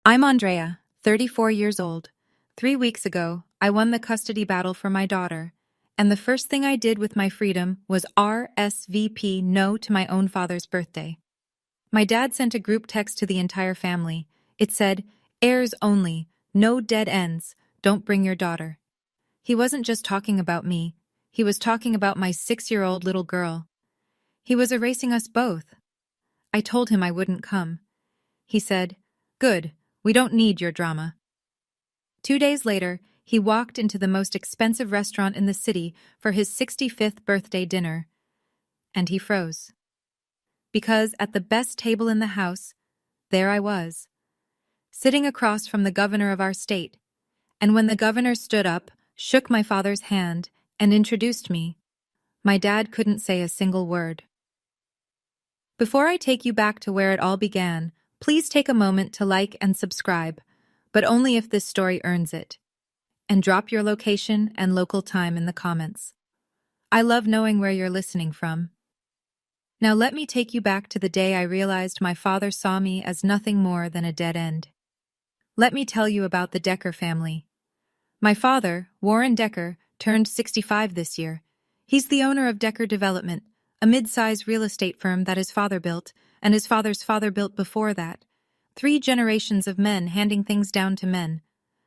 I'm Andrea, 34 years old. 3 weeks ago, I won the custody battle for my daughter, and the first thing I did with my freedom was RSVP no to my own father's birthday. My dad sent a group text to the entire family. It said, "Heirs only, no dead ends, don't bring your daughter." He wasn't just talking about me, he was talking about my 6-year-old little girl. He was erasing us both. I told him I wouldn't come. He said, "Good. We don't need your drama." 2 days later, he walked into the most expensive restaurant in the city for his 65th birthday dinner. And he froze. Because at the best table in the house, there I was, sitting across from the governor of our state. And when the governor stood up, shook my father's hand, and introduced me, my dad couldn't say a single word. Before I take you back to where it all began, please take a moment to like and subscribe, but only if this story earns it. And drop your location and local time in the comments. I love knowing where you're listening from. Now let me take you back to the day I realized my father saw me as nothing more than a dead end. Let me tell you about the Decker family. My father, Warren Decker, turned 65 this year. He's the owner of Decker Development, a mid-size real estate firm that his father built, and his father's father built before that. 3 generations of men handing things down to men.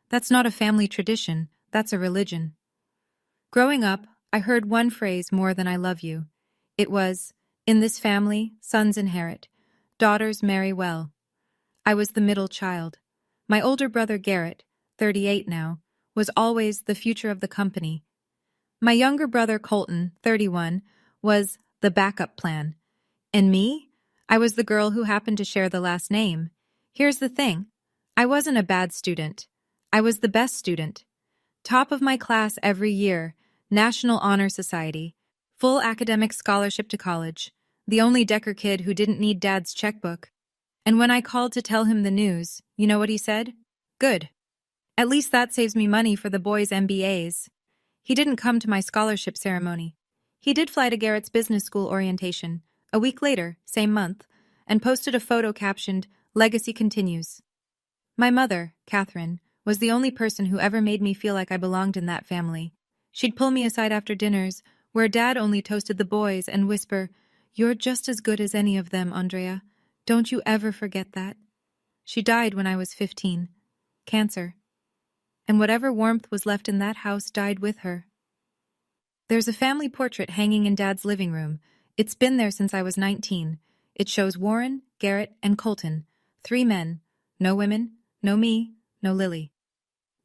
That's not a family tradition, that's a religion. Growing up, I heard one phrase more than "I love you." It was, "In this family, sons inherit, daughters marry well." I was the middle child. My older brother Garrett, 38 now, was always the future of the company. My younger brother Colton, 31, was the backup plan. And me? I was the girl who happened to share the last name. Here's the thing. I wasn't a bad student. I was the best student. Top of my class every year, National Honor Society, full academic scholarship to college, the only Decker kid who didn't need Dad's checkbook. And when I called to tell him the news, you know what he said? "Good. At least that saves me money for the boys' MBAs." He didn't come to my scholarship ceremony. He did fly to Garrett's business school orientation, a week later, same month, and posted a photo captioned, "Legacy continues." My mother, Catherine, was the only person who ever made me feel like I belonged in that family. She'd pull me aside after dinners, where Dad only toasted the boys, and whisper, "You're just as good as any of them, Andrea. Don't you ever forget that." She died when I was 15. Cancer. And whatever warmth was left in that house died with her. There's a family portrait hanging in Dad's living room. It's been there since I was 19. It shows Warren, Garrett, and Colton, 3 men. No women, no me, no Lily.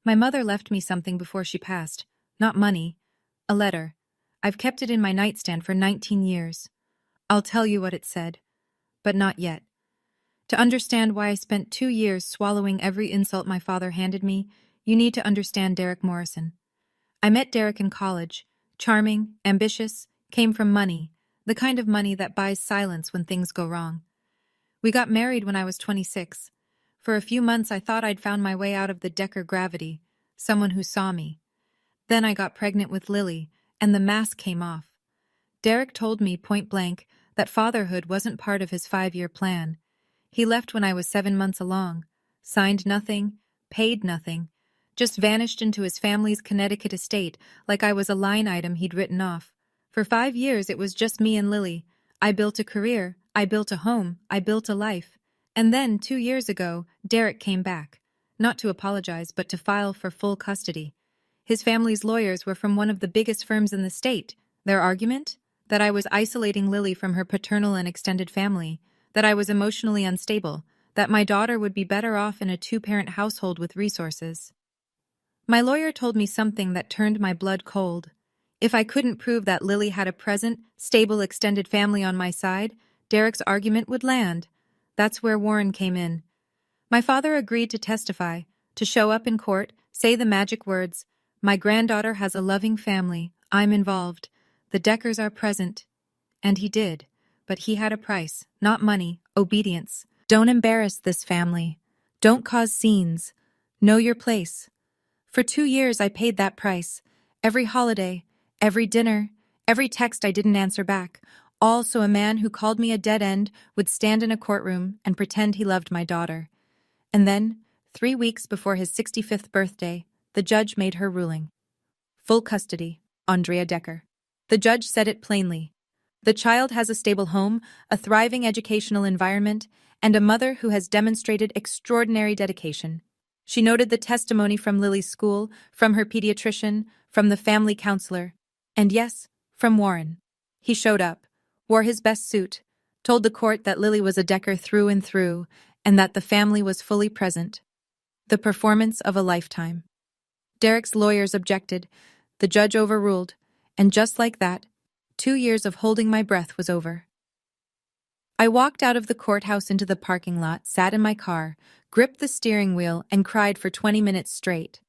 My mother left me something before she passed. Not money. A letter. I've kept it in my nightstand for 19 years. I'll tell you what it said. But not yet. To understand why I spent 2 years swallowing every insult my father handed me, you need to understand Derek Morrison. I met Derek in college. Charming, ambitious, came from money, the kind of money that buys silence when things go wrong. We got married when I was 26. For a few months I thought I'd found my way out of the Decker gravity, someone who saw me. Then I got pregnant with Lily, and the mask came off. Derek told me point blank that fatherhood wasn't part of his 5-year plan. He left when I was 7 months along, signed nothing, paid nothing, just vanished into his family's Connecticut estate like I was a line item he'd written off. For 5 years it was just me and Lily. I built a career, I built a home, I built a life. And then, 2 years ago, Derek came back. Not to apologize, but to file for full custody. His family's lawyers were from one of the biggest firms in the state. Their argument? That I was isolating Lily from her paternal and extended family, that I was emotionally unstable, that my daughter would be better off in a 2-parent household with resources. My lawyer told me something that turned my blood cold. If I couldn't prove that Lily had a present, stable extended family on my side, Derek's argument would land. That's where Warren came in. My father agreed to testify, to show up in court, say the magic words, "My granddaughter has a loving family, I'm involved, the Deckers are present." And he did, but he had a price, not money, obedience. Don't embarrass this family. Don't cause scenes. Know your place. For 2 years I paid that price. Every holiday, every dinner, every text I didn't answer back, all so a man who called me a dead end would stand in a courtroom and pretend he loved my daughter. And then, 3 weeks before his 65th birthday, the judge made her ruling. Full custody, Andrea Decker. The judge said it plainly. The child has a stable home, a thriving educational environment, and a mother who has demonstrated extraordinary dedication. She noted the testimony from Lily's school, from her pediatrician, from the family counselor, and yes, from Warren. He showed up, wore his best suit, told the court that Lily was a Decker through and through, and that the family was fully present. The performance of a lifetime. Derek's lawyers objected, the judge overruled, and just like that, 2 years of holding my breath was over. I walked out of the courthouse into the parking lot, sat in my car, gripped the steering wheel, and cried for 20 minutes straight.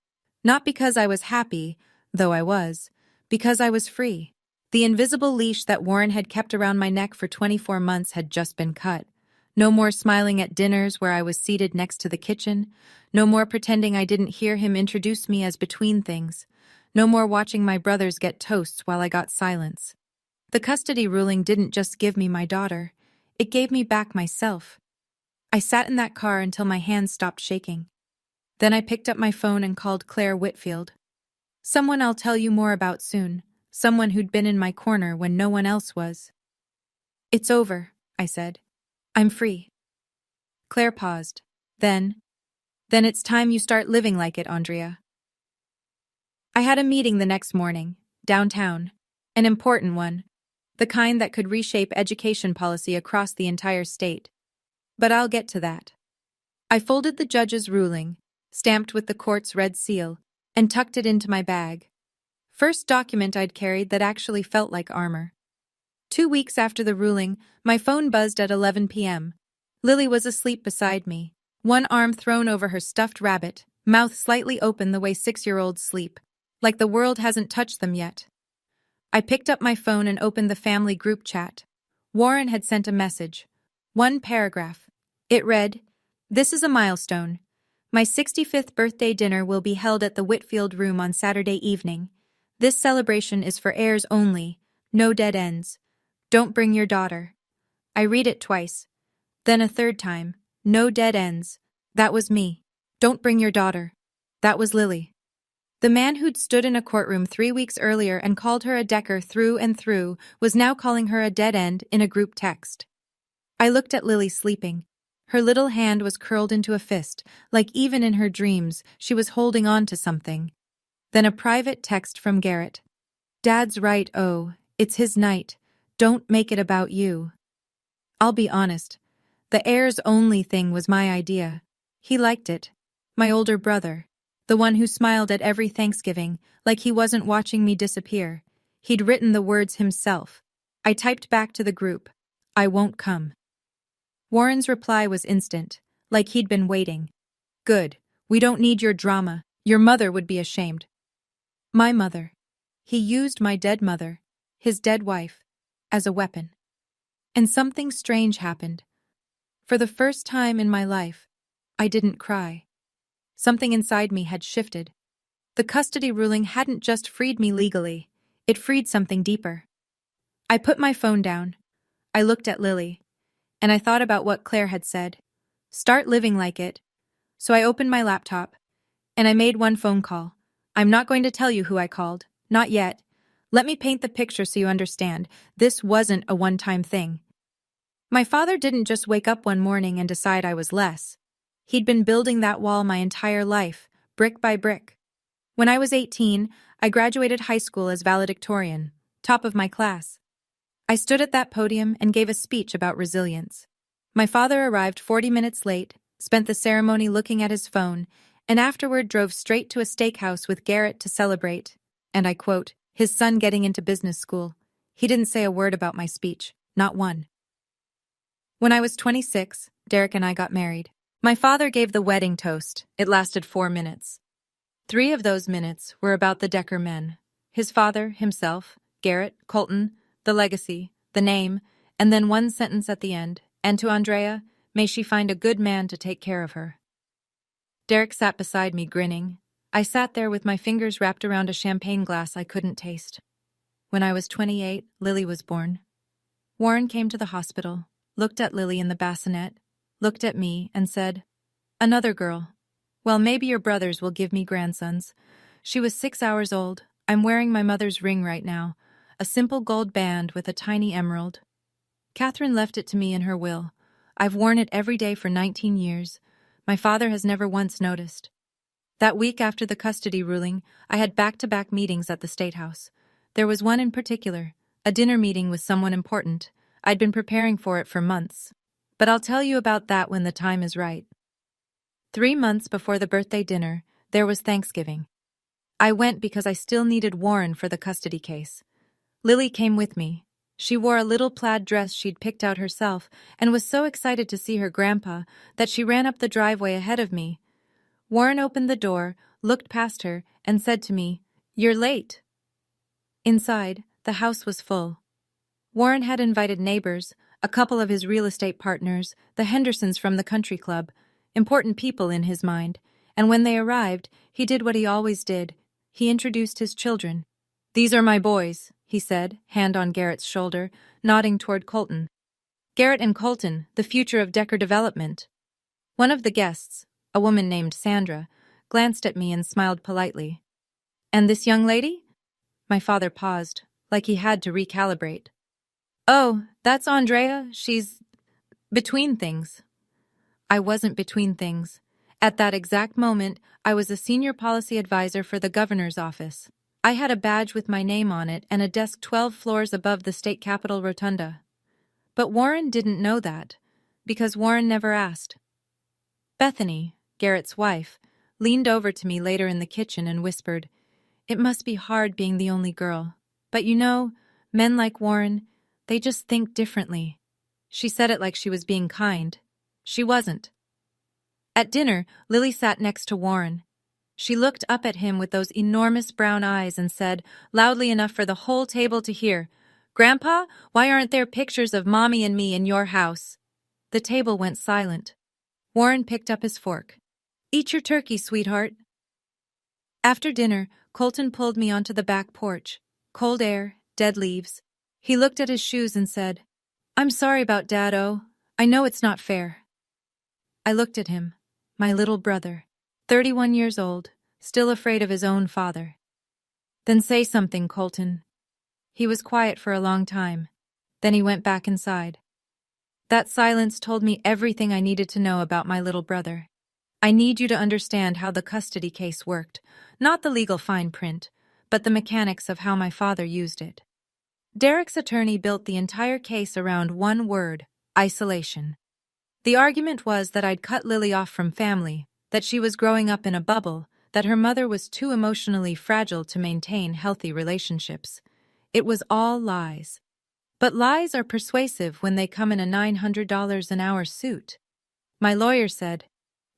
Not because I was happy, though I was, because I was free. The invisible leash that Warren had kept around my neck for 24 months had just been cut. No more smiling at dinners where I was seated next to the kitchen. No more pretending I didn't hear him introduce me as between things. No more watching my brothers get toasts while I got silence. The custody ruling didn't just give me my daughter. It gave me back myself. I sat in that car until my hands stopped shaking. Then I picked up my phone and called Claire Whitfield. Someone I'll tell you more about soon. Someone who'd been in my corner when no one else was. It's over, I said. I'm free. Claire paused. Then it's time you start living like it, Andrea. I had a meeting the next morning, downtown. An important one. The kind that could reshape education policy across the entire state. But I'll get to that. I folded the judge's ruling, stamped with the court's red seal, and tucked it into my bag. First document I'd carried that actually felt like armor. 2 weeks after the ruling, my phone buzzed at 11 p.m. Lily was asleep beside me, one arm thrown over her stuffed rabbit, mouth slightly open the way 6-year-olds sleep, like the world hasn't touched them yet. I picked up my phone and opened the family group chat. Warren had sent a message. 1 paragraph. It read, "This is a milestone. My 65th birthday dinner will be held at the Whitfield Room on Saturday evening. This celebration is for heirs only, no dead ends. Don't bring your daughter." I read it twice. Then a third time. No dead ends. That was me. Don't bring your daughter. That was Lily. The man who'd stood in a courtroom 3 weeks earlier and called her a Decker through and through was now calling her a dead end in a group text. I looked at Lily sleeping. Her little hand was curled into a fist, like even in her dreams, she was holding on to something. Then a private text from Garrett. "Dad's right, oh, it's his night. Don't make it about you." I'll be honest. The heirs only thing was my idea. He liked it. My older brother. The one who smiled at every Thanksgiving, like he wasn't watching me disappear. He'd written the words himself. I typed back to the group. "I won't come." Warren's reply was instant, like he'd been waiting. "Good. We don't need your drama. Your mother would be ashamed." My mother. He used my dead mother, his dead wife, as a weapon. And something strange happened. For the first time in my life, I didn't cry. Something inside me had shifted. The custody ruling hadn't just freed me legally, it freed something deeper. I put my phone down. I looked at Lily. And I thought about what Claire had said. Start living like it. So I opened my laptop. And I made one phone call. I'm not going to tell you who I called. Not yet. Let me paint the picture so you understand. This wasn't a one-time thing. My father didn't just wake up one morning and decide I was less. He'd been building that wall my entire life, brick by brick. When I was 18, I graduated high school as valedictorian, top of my class. I stood at that podium and gave a speech about resilience. My father arrived 40 minutes late, spent the ceremony looking at his phone, and afterward drove straight to a steakhouse with Garrett to celebrate, and I quote, his son getting into business school. He didn't say a word about my speech, not one. When I was 26, Derek and I got married. My father gave the wedding toast. It lasted 4 minutes. 3 of those minutes were about the Decker men. His father, himself, Garrett, Colton, the legacy, the name, and then one sentence at the end, and to Andrea, may she find a good man to take care of her. Derek sat beside me, grinning. I sat there with my fingers wrapped around a champagne glass I couldn't taste. When I was 28, Lily was born. Warren came to the hospital, looked at Lily in the bassinet, looked at me, and said, "Another girl. Well, maybe your brothers will give me grandsons. She was 6 hours old. I'm wearing my mother's ring right now, a simple gold band with a tiny emerald. Catherine left it to me in her will. I've worn it every day for 19 years. My father has never once noticed. That week after the custody ruling, I had back-to-back meetings at the State House. There was one in particular, a dinner meeting with someone important. I'd been preparing for it for months. But I'll tell you about that when the time is right. 3 months before the birthday dinner, there was Thanksgiving. I went because I still needed Warren for the custody case. Lily came with me. She wore a little plaid dress she'd picked out herself and was so excited to see her grandpa that she ran up the driveway ahead of me. Warren opened the door, looked past her, and said to me, "You're late." Inside, the house was full. Warren had invited neighbors, a couple of his real estate partners, the Hendersons from the country club, important people in his mind, and when they arrived, he did what he always did. He introduced his children. "These are my boys," he said, hand on Garrett's shoulder, nodding toward Colton. Garrett and Colton, the future of Decker Development. One of the guests, a woman named Sandra, glanced at me and smiled politely. "And this young lady?" My father paused, like he had to recalibrate. "Oh, that's Andrea. She's between things." I wasn't between things. At that exact moment, I was a senior policy advisor for the governor's office. I had a badge with my name on it and a desk 12 floors above the state capitol rotunda. But Warren didn't know that, because Warren never asked. Bethany, Garrett's wife, leaned over to me later in the kitchen and whispered, "It must be hard being the only girl. But you know, men like Warren, they just think differently." She said it like she was being kind. She wasn't. At dinner, Lily sat next to Warren. She looked up at him with those enormous brown eyes and said, loudly enough for the whole table to hear, "Grandpa, why aren't there pictures of Mommy and me in your house?" The table went silent. Warren picked up his fork. "Eat your turkey, sweetheart." After dinner, Colton pulled me onto the back porch. Cold air, dead leaves. He looked at his shoes and said, "I'm sorry about Dad-o. I know it's not fair." I looked at him, my little brother, 31 years old, still afraid of his own father. "Then say something, Colton." He was quiet for a long time. Then he went back inside. That silence told me everything I needed to know about my little brother. "I need you to understand how the custody case worked, not the legal fine print, but the mechanics of how my father used it." Derek's attorney built the entire case around one word: isolation. The argument was that I'd cut Lily off from family, that she was growing up in a bubble, that her mother was too emotionally fragile to maintain healthy relationships. It was all lies. But lies are persuasive when they come in a $900 an hour suit. My lawyer said,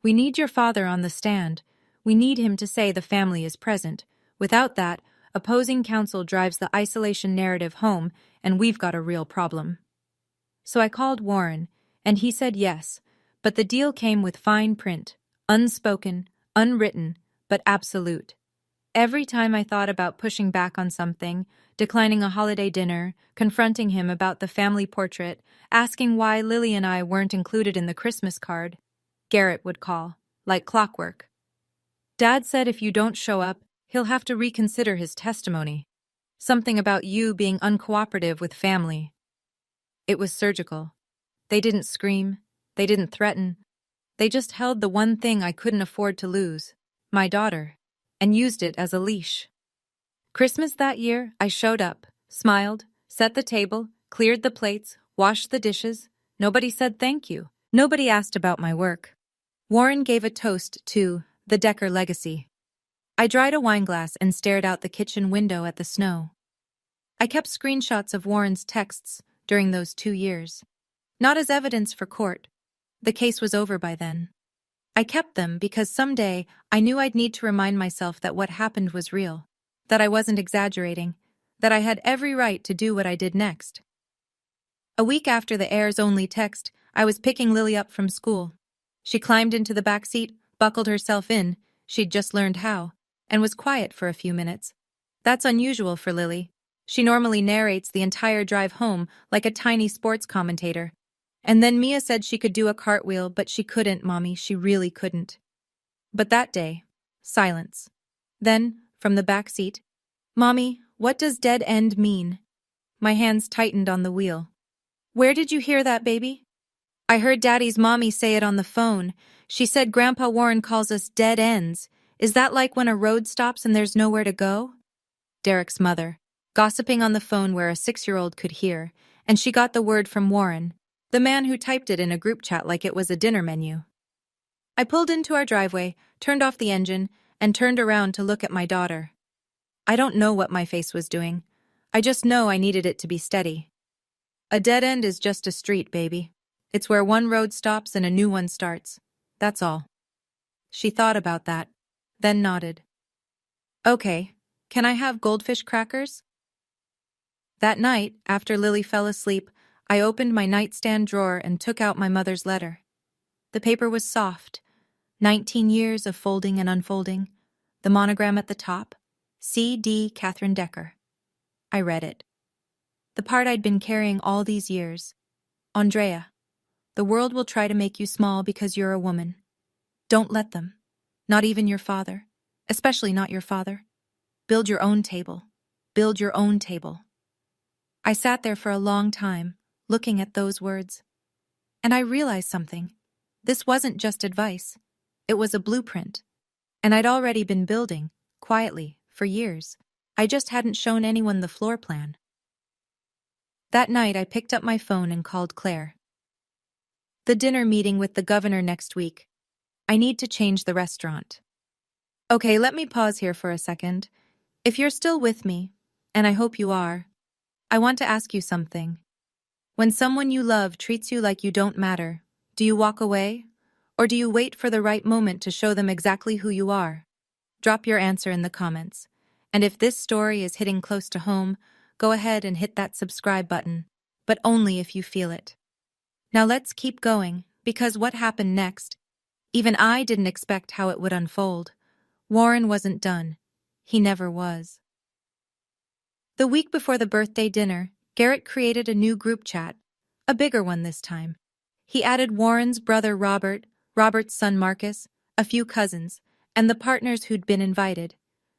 "We need your father on the stand. We need him to say the family is present. Without that, opposing counsel drives the isolation narrative home, and we've got a real problem." So I called Warren, and he said yes, but the deal came with fine print, unspoken, unwritten, but absolute. Every time I thought about pushing back on something, declining a holiday dinner, confronting him about the family portrait, asking why Lily and I weren't included in the Christmas card, Garrett would call, like clockwork. "Dad said if you don't show up, he'll have to reconsider his testimony. Something about you being uncooperative with family." It was surgical. They didn't scream. They didn't threaten. They just held the one thing I couldn't afford to lose, my daughter, and used it as a leash. Christmas that year, I showed up, smiled, set the table, cleared the plates, washed the dishes. Nobody said thank you. Nobody asked about my work. Warren gave a toast to the Decker legacy. I dried a wineglass and stared out the kitchen window at the snow. I kept screenshots of Warren's texts during those 2 years. Not as evidence for court. The case was over by then. I kept them because someday I knew I'd need to remind myself that what happened was real, that I wasn't exaggerating, that I had every right to do what I did next. A week after the Heirs-only text, I was picking Lily up from school. She climbed into the back seat, buckled herself in, she'd just learned how, and was quiet for a few minutes. That's unusual for Lily. She normally narrates the entire drive home like a tiny sports commentator. And then Mia said she could do a cartwheel, but she couldn't, Mommy, she really couldn't. But that day, silence. Then, from the back seat, "Mommy, what does dead end mean?" My hands tightened on the wheel. "Where did you hear that, baby?" "I heard Daddy's mommy say it on the phone. She said Grandpa Warren calls us dead ends. Is that like when a road stops and there's nowhere to go?" Derek's mother, gossiping on the phone where a 6-year-old could hear, and she got the word from Warren, the man who typed it in a group chat like it was a dinner menu. I pulled into our driveway, turned off the engine, and turned around to look at my daughter. I don't know what my face was doing. I just know I needed it to be steady. "A dead end is just a street, baby. It's where one road stops and a new one starts. That's all." She thought about that, then nodded. "Okay, can I have goldfish crackers?" That night, after Lily fell asleep, I opened my nightstand drawer and took out my mother's letter. The paper was soft, 19 years of folding and unfolding, the monogram at the top, C.D. Catherine Decker. I read it. The part I'd been carrying all these years. "Andrea, the world will try to make you small because you're a woman. Don't let them. Not even your father. Especially not your father. Build your own table. Build your own table." I sat there for a long time, looking at those words. And I realized something. This wasn't just advice. It was a blueprint. And I'd already been building, quietly, for years. I just hadn't shown anyone the floor plan. That night I picked up my phone and called Claire. "The dinner meeting with the governor next week. I need to change the restaurant." "Okay, let me pause here for a second. If you're still with me, and I hope you are, I want to ask you something. When someone you love treats you like you don't matter, do you walk away? Or do you wait for the right moment to show them exactly who you are?" Drop your answer in the comments. And if this story is hitting close to home, go ahead and hit that subscribe button, but only if you feel it. Now let's keep going, because what happened next? Even I didn't expect how it would unfold. Warren wasn't done. He never was. The week before the birthday dinner, Garrett created a new group chat, a bigger one this time. He added Warren's brother Robert, Robert's son Marcus, a few cousins, and the partners who'd been invited.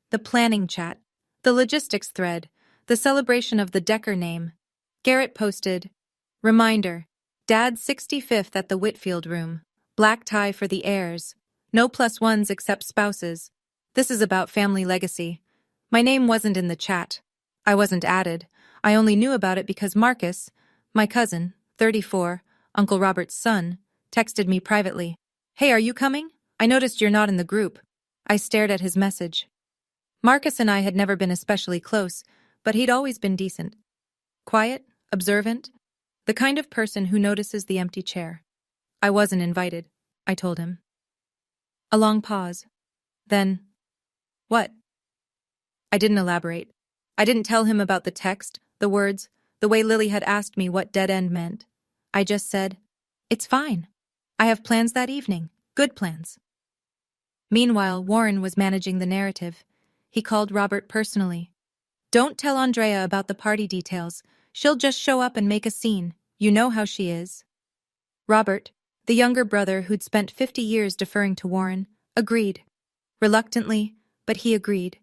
The planning chat, the logistics thread, the celebration of the Decker name. Garrett posted, "Reminder, Dad's 65th at the Whitfield room. Black tie for the heirs. No +1s except spouses. This is about family legacy." My name wasn't in the chat. I wasn't added. I only knew about it because Marcus, my cousin, 34, Uncle Robert's son, texted me privately. "Hey, are you coming? I noticed you're not in the group." I stared at his message. Marcus and I had never been especially close, but he'd always been decent. Quiet, observant, the kind of person who notices the empty chair. "I wasn't invited," I told him. A long pause. Then, "What?" I didn't elaborate. I didn't tell him about the text, the words, the way Lily had asked me what dead end meant. I just said, "It's fine. I have plans that evening, good plans." Meanwhile, Warren was managing the narrative. He called Robert personally. "Don't tell Andrea about the party details. She'll just show up and make a scene. You know how she is." Robert, the younger brother who'd spent 50 years deferring to Warren, agreed. Reluctantly, but he agreed.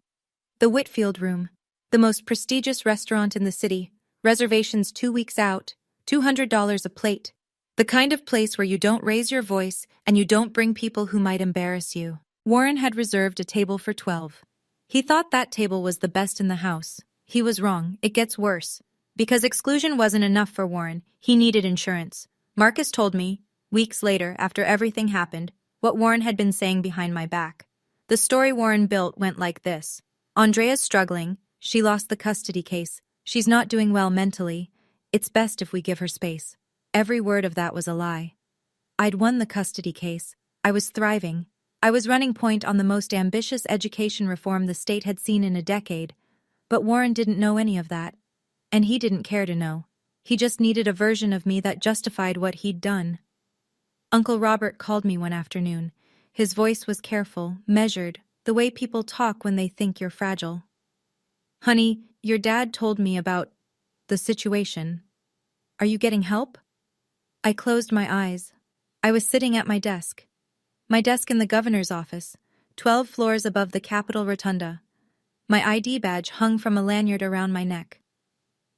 The Whitfield room, the most prestigious restaurant in the city, reservations 2 weeks out, $200 a plate. The kind of place where you don't raise your voice and you don't bring people who might embarrass you. Warren had reserved a table for 12. He thought that table was the best in the house. He was wrong. It gets worse. Because exclusion wasn't enough for Warren, he needed insurance. Marcus told me, weeks later, after everything happened, what Warren had been saying behind my back. The story Warren built went like this. "Andrea's struggling. She lost the custody case. She's not doing well mentally. It's best if we give her space." Every word of that was a lie. I'd won the custody case. I was thriving. I was running point on the most ambitious education reform the state had seen in a decade. But Warren didn't know any of that. And he didn't care to know. He just needed a version of me that justified what he'd done. Uncle Robert called me one afternoon. His voice was careful, measured, the way people talk when they think you're fragile. "Honey, your dad told me about the situation. Are you getting help?" I closed my eyes. I was sitting at my desk. My desk in the governor's office, 12 floors above the Capitol Rotunda. My ID badge hung from a lanyard around my neck.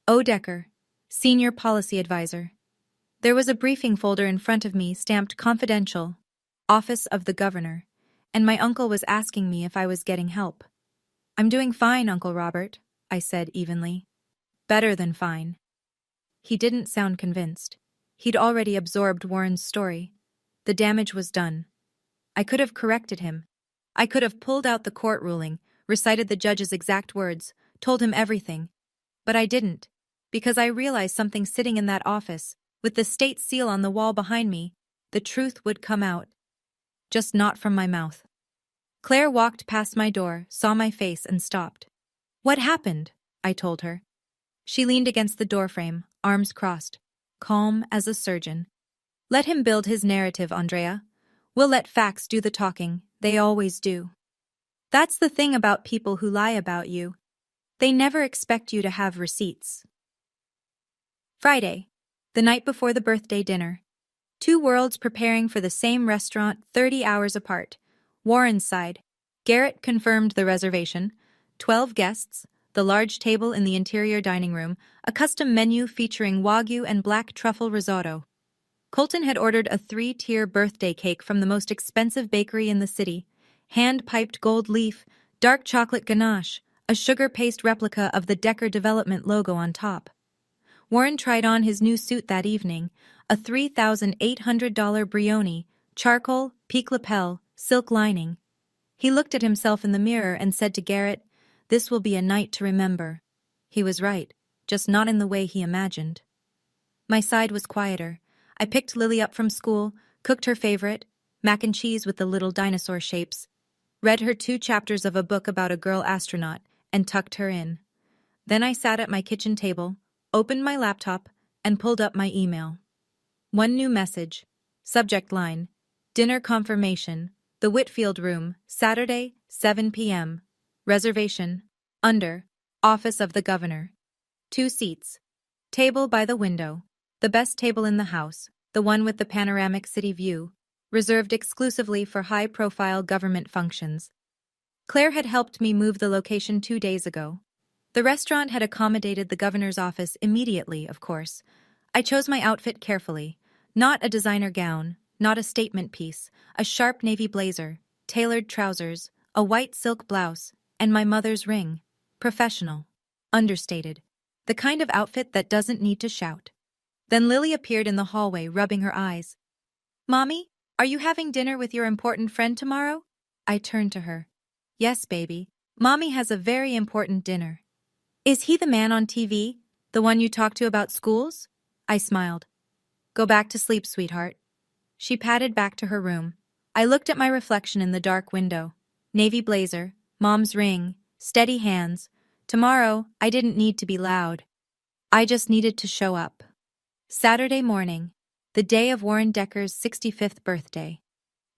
O. Decker, Senior Policy Advisor. There was a briefing folder in front of me stamped Confidential, Office of the Governor, and my uncle was asking me if I was getting help. "I'm doing fine, Uncle Robert," I said evenly. "Better than fine." He didn't sound convinced. He'd already absorbed Warren's story. The damage was done. I could have corrected him. I could have pulled out the court ruling, recited the judge's exact words, told him everything. But I didn't, because I realized something sitting in that office, with the state seal on the wall behind me, the truth would come out. Just not from my mouth. Claire walked past my door, saw my face, and stopped. "What happened?" I told her. She leaned against the doorframe, arms crossed, calm as a surgeon. "Let him build his narrative, Andrea. We'll let facts do the talking, they always do. That's the thing about people who lie about you. They never expect you to have receipts." Friday, the night before the birthday dinner. Two worlds preparing for the same restaurant 30 hours apart. Warren's side. Garrett confirmed the reservation. 12 guests, the large table in the interior dining room, a custom menu featuring Wagyu and black truffle risotto. Colton had ordered a 3-tier birthday cake from the most expensive bakery in the city. Hand-piped gold leaf, dark chocolate ganache, a sugar paste replica of the Decker Development logo on top. Warren tried on his new suit that evening, a $3,800 Brioni, charcoal, peak lapel, silk lining. He looked at himself in the mirror and said to Garrett, "This will be a night to remember." He was right, just not in the way he imagined. My side was quieter. I picked Lily up from school, cooked her favorite, mac and cheese with the little dinosaur shapes, read her 2 chapters of a book about a girl astronaut, and tucked her in. Then I sat at my kitchen table, opened my laptop, and pulled up my email. One new message. Subject line: Dinner confirmation. The Whitfield Room, Saturday, 7 p.m. Reservation. Under. Office of the Governor. 2 seats. Table by the window. The best table in the house, the one with the panoramic city view, reserved exclusively for high-profile government functions. Claire had helped me move the location 2 days ago. The restaurant had accommodated the governor's office immediately, of course. I chose my outfit carefully. Not a designer gown, not a statement piece, a sharp navy blazer, tailored trousers, a white silk blouse, and my mother's ring. Professional. Understated. The kind of outfit that doesn't need to shout. Then Lily appeared in the hallway, rubbing her eyes. "Mommy, are you having dinner with your important friend tomorrow?" I turned to her. "Yes, baby. Mommy has a very important dinner." "Is he the man on TV? The one you talk to about schools?" I smiled. "Go back to sleep, sweetheart." She padded back to her room. I looked at my reflection in the dark window. Navy blazer, Mom's ring, steady hands. Tomorrow, I didn't need to be loud. I just needed to show up. Saturday morning, the day of Warren Decker's 65th birthday.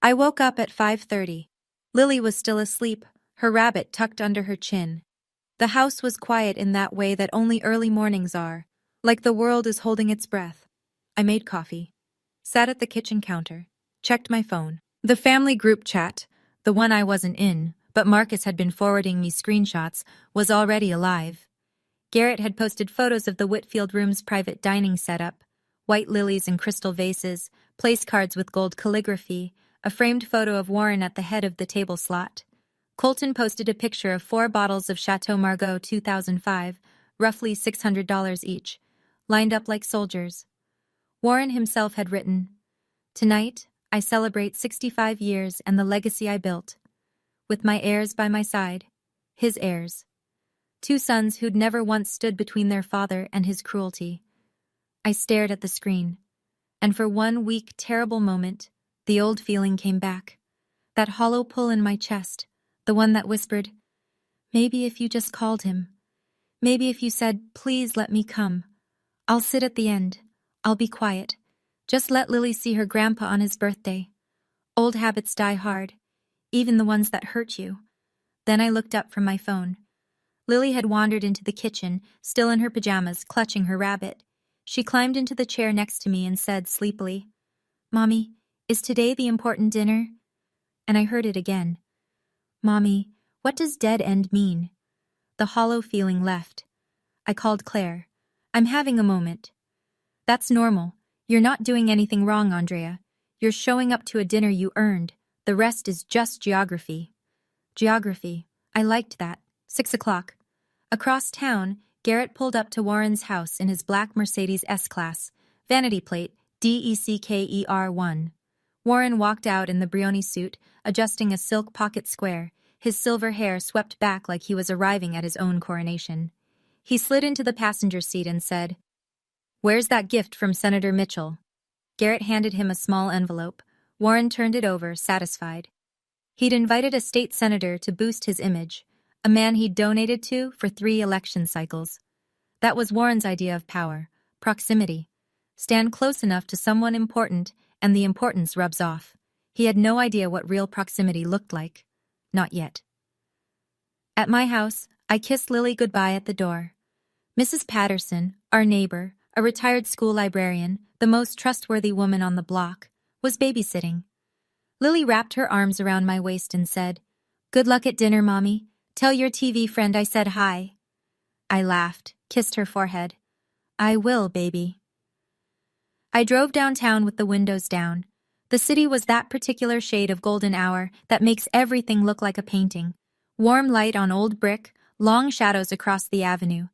I woke up at 5:30. Lily was still asleep, her rabbit tucked under her chin. The house was quiet in that way that only early mornings are, like the world is holding its breath. I made coffee, sat at the kitchen counter, checked my phone. The family group chat, the one I wasn't in, but Marcus had been forwarding me screenshots, was already alive. Garrett had posted photos of the Whitfield Room's private dining setup, white lilies in crystal vases, place cards with gold calligraphy, a framed photo of Warren at the head of the table slot. Colton posted a picture of 4 bottles of Chateau Margaux 2005, roughly $600 each, lined up like soldiers. Warren himself had written, "Tonight, I celebrate 65 years and the legacy I built, with my heirs by my side, his heirs. 2 sons who'd never once stood between their father and his cruelty." I stared at the screen, and for one weak, terrible moment, the old feeling came back. That hollow pull in my chest, the one that whispered, "Maybe if you just called him. Maybe if you said, 'Please let me come. I'll sit at the end. I'll be quiet. Just let Lily see her grandpa on his birthday.' Old habits die hard, even the ones that hurt you." Then I looked up from my phone. Lily had wandered into the kitchen, still in her pajamas, clutching her rabbit. She climbed into the chair next to me and said sleepily, "Mommy, is today the important dinner?" and I heard it again. Mommy, what does dead end mean? The hollow feeling left. I called Claire. I'm having a moment. That's normal. You're not doing anything wrong, Andrea. You're showing up to a dinner you earned. The rest is just geography. Geography. I liked that. 6 o'clock. Across town, Garrett pulled up to Warren's house in his black Mercedes S-Class, vanity plate DECKER1. Warren walked out in the Brioni suit, adjusting a silk pocket square, his silver hair swept back like he was arriving at his own coronation. He slid into the passenger seat and said, "Where's that gift from Senator Mitchell?" Garrett handed him a small envelope. Warren turned it over, satisfied. He'd invited a state senator to boost his image, a man he'd donated to for 3 election cycles. That was Warren's idea of power, proximity. Stand close enough to someone important, and the importance rubs off. He had no idea what real proximity looked like. Not yet. At my house, I kissed Lily goodbye at the door. Mrs. Patterson, our neighbor, a retired school librarian, the most trustworthy woman on the block, was babysitting. Lily wrapped her arms around my waist and said, "Good luck at dinner, Mommy. Tell your TV friend I said hi." I laughed, kissed her forehead. "I will, baby." I drove downtown with the windows down. The city was that particular shade of golden hour that makes everything look like a painting. Warm light on old brick, long shadows across the avenue.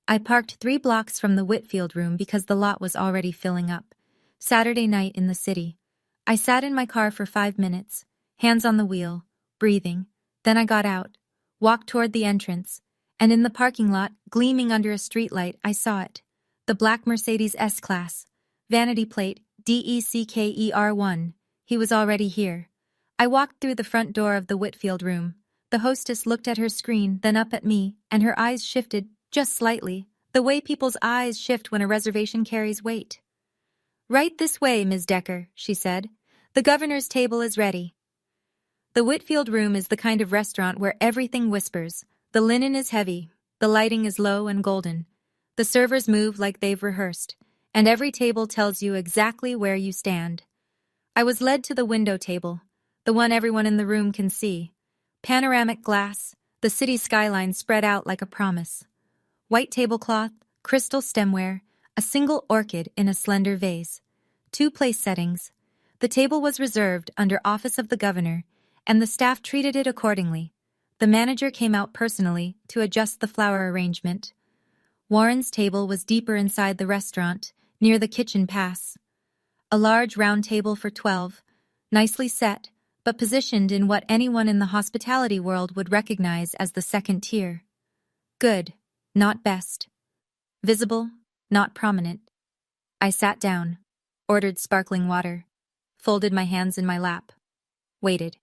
I parked 3 blocks from the Whitfield room because the lot was already filling up. Saturday night in the city. I sat in my car for 5 minutes, hands on the wheel, breathing. Then I got out, walked toward the entrance, and in the parking lot, gleaming under a streetlight, I saw it. The black Mercedes S-Class. Vanity plate DECKER1. He was already here. I walked through the front door of the Whitfield room. The hostess looked at her screen, then up at me, and her eyes shifted, just slightly, the way people's eyes shift when a reservation carries weight. "Right this way, Ms. Decker," she said. "The governor's table is ready." The Whitfield room is the kind of restaurant where everything whispers. The linen is heavy, the lighting is low and golden. The servers move like they've rehearsed, and every table tells you exactly where you stand. I was led to the window table, the one everyone in the room can see. Panoramic glass, the city skyline spread out like a promise. White tablecloth, crystal stemware, a single orchid in a slender vase. 2 place settings. The table was reserved under Office of the Governor, and the staff treated it accordingly. The manager came out personally to adjust the flower arrangement. Warren's table was deeper inside the restaurant, near the kitchen pass. A large round table for 12, nicely set, but positioned in what anyone in the hospitality world would recognize as the second tier. Good, not best. Visible, not prominent. I sat down, ordered sparkling water, folded my hands in my lap, waited.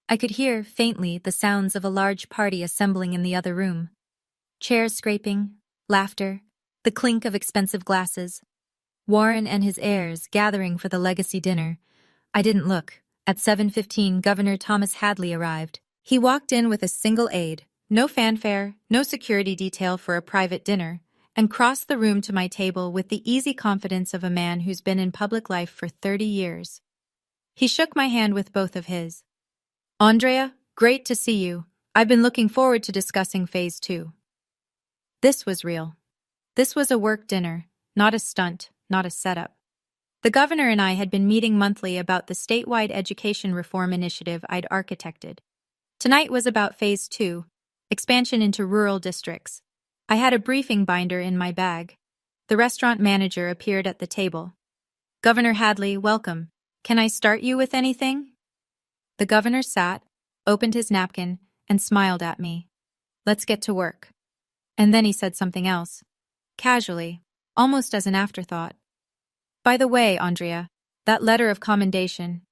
I could hear, faintly, the sounds of a large party assembling in the other room. Chairs scraping, laughter, the clink of expensive glasses. Warren and his heirs gathering for the legacy dinner. I didn't look. At 7:15, Governor Thomas Hadley arrived. He walked in with a single aide, no fanfare, no security detail for a private dinner, and crossed the room to my table with the easy confidence of a man who's been in public life for 30 years. He shook my hand with both of his. "Andrea, great to see you. I've been looking forward to discussing Phase 2. This was real. This was a work dinner, not a stunt, not a setup. The governor and I had been meeting monthly about the statewide education reform initiative I'd architected. Tonight was about Phase 2, expansion into rural districts. I had a briefing binder in my bag. The restaurant manager appeared at the table. "Governor Hadley, welcome. Can I start you with anything?" The governor sat, opened his napkin, and smiled at me. "Let's get to work." And then he said something else, casually, almost as an afterthought. "By the way, Andrea, that letter of commendation.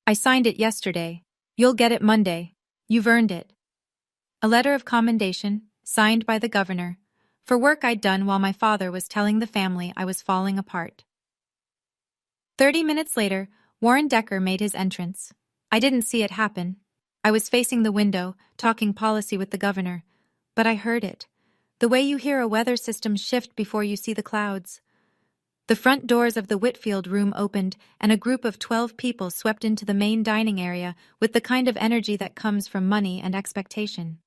I signed it yesterday. You'll get it Monday. You've earned it." A letter of commendation, signed by the governor, for work I'd done while my father was telling the family I was falling apart. 30 minutes later, Warren Decker made his entrance. I didn't see it happen. I was facing the window, talking policy with the governor, but I heard it. The way you hear a weather system shift before you see the clouds. The front doors of the Whitfield room opened, and a group of 12 people swept into the main dining area with the kind of energy that comes from money and expectation.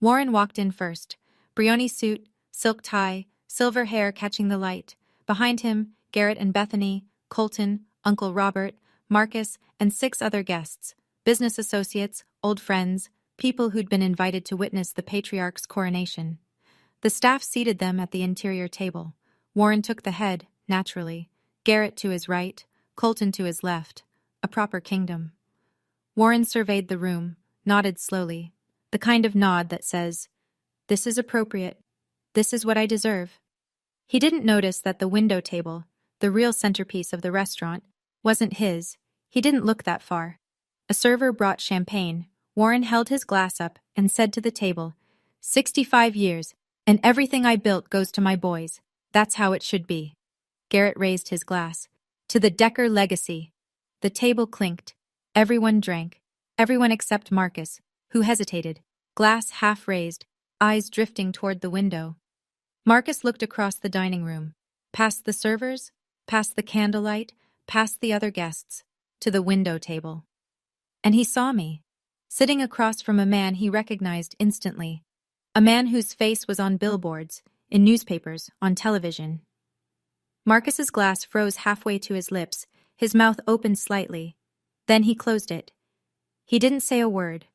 Warren walked in first. Brioni suit, silk tie, silver hair catching the light. Behind him, Garrett and Bethany, Colton, Uncle Robert, Marcus, and 6 other guests, business associates, old friends, people who'd been invited to witness the patriarch's coronation. The staff seated them at the interior table. Warren took the head, naturally, Garrett to his right, Colton to his left, a proper kingdom. Warren surveyed the room, nodded slowly, the kind of nod that says, "This is appropriate. This is what I deserve." He didn't notice that the window table, the real centerpiece of the restaurant, wasn't his. He didn't look that far. A server brought champagne. Warren held his glass up and said to the table, 65 years, and everything I built goes to my boys. That's how it should be." Garrett raised his glass. "To the Decker legacy." The table clinked. Everyone drank. Everyone except Marcus, who hesitated, glass half raised, eyes drifting toward the window. Marcus looked across the dining room, past the servers, past the candlelight, past the other guests, to the window table. And he saw me, sitting across from a man he recognized instantly. A man whose face was on billboards, in newspapers, on television. Marcus's glass froze halfway to his lips, his mouth opened slightly. Then he closed it. He didn't say a word.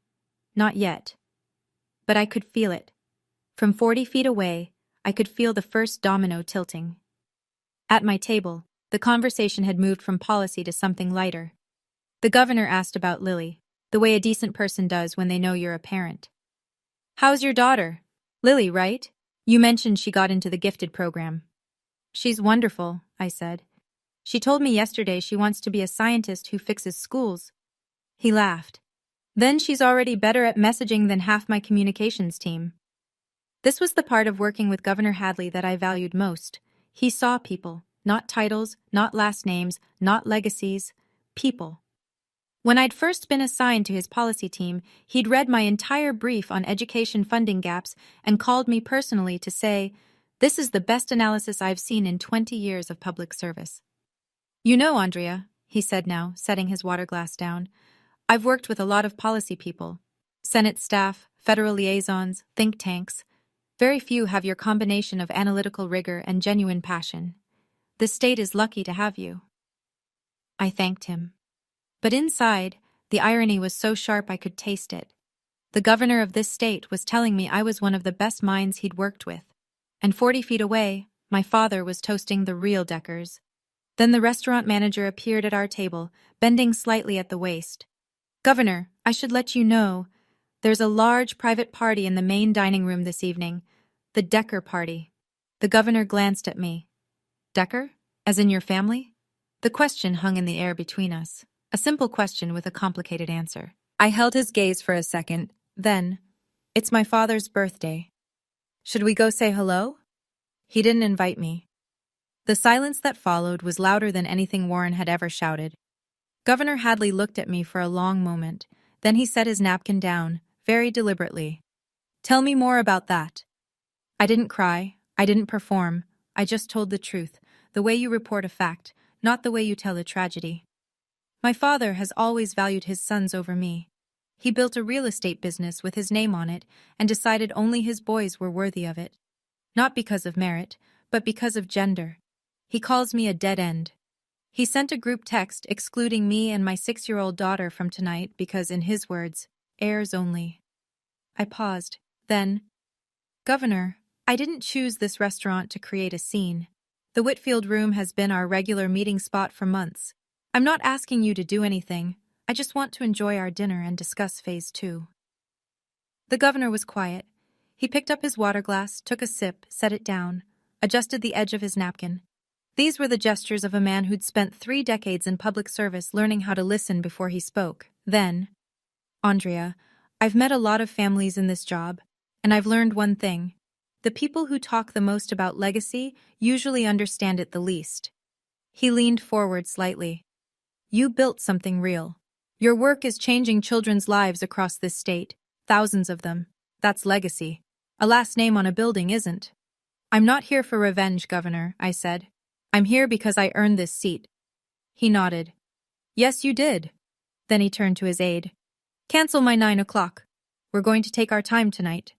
Not yet. But I could feel it. From 40 feet away, I could feel the first domino tilting. At my table, the conversation had moved from policy to something lighter. The governor asked about Lily, the way a decent person does when they know you're a parent. "How's your daughter? Lily, right? You mentioned she got into the gifted program." "She's wonderful," I said. "She told me yesterday she wants to be a scientist who fixes schools." He laughed. "Then she's already better at messaging than half my communications team." This was the part of working with Governor Hadley that I valued most. He saw people, not titles, not last names, not legacies, people. When I'd first been assigned to his policy team, he'd read my entire brief on education funding gaps and called me personally to say, "This is the best analysis I've seen in 20 years of public service." "You know, Andrea," he said now, setting his water glass down, "I've worked with a lot of policy people. Senate staff, federal liaisons, think tanks. Very few have your combination of analytical rigor and genuine passion. The state is lucky to have you." I thanked him. But inside, the irony was so sharp I could taste it. The governor of this state was telling me I was one of the best minds he'd worked with. And 40 feet away, my father was toasting the real Deckers. Then the restaurant manager appeared at our table, bending slightly at the waist. "Governor, I should let you know, there's a large private party in the main dining room this evening. The Decker party." The governor glanced at me. "Decker? As in your family?" The question hung in the air between us. A simple question with a complicated answer. I held his gaze for a second, then, "It's my father's birthday. Should we go say hello?" He didn't invite me. The silence that followed was louder than anything Warren had ever shouted. Governor Hadley looked at me for a long moment, then he set his napkin down, very deliberately. "Tell me more about that." I didn't cry, I didn't perform, I just told the truth, the way you report a fact, not the way you tell a tragedy. My father has always valued his sons over me. He built a real estate business with his name on it and decided only his boys were worthy of it. Not because of merit, but because of gender. He calls me a dead end. He sent a group text excluding me and my 6-year-old daughter from tonight because, in his words, heirs only. I paused. Then, "Governor, I didn't choose this restaurant to create a scene. The Whitfield room has been our regular meeting spot for months. I'm not asking you to do anything. I just want to enjoy our dinner and discuss Phase 2. The governor was quiet. He picked up his water glass, took a sip, set it down, adjusted the edge of his napkin. These were the gestures of a man who'd spent 3 decades in public service learning how to listen before he spoke. Then, "Andrea, I've met a lot of families in this job, and I've learned one thing. The people who talk the most about legacy usually understand it the least." He leaned forward slightly. "You built something real. Your work is changing children's lives across this state, thousands of them. That's legacy. A last name on a building isn't." "I'm not here for revenge, Governor," I said. I'm here because I earned this seat. He nodded. Yes, you did. Then he turned to his aide. Cancel my 9 o'clock. We're going to take our time tonight.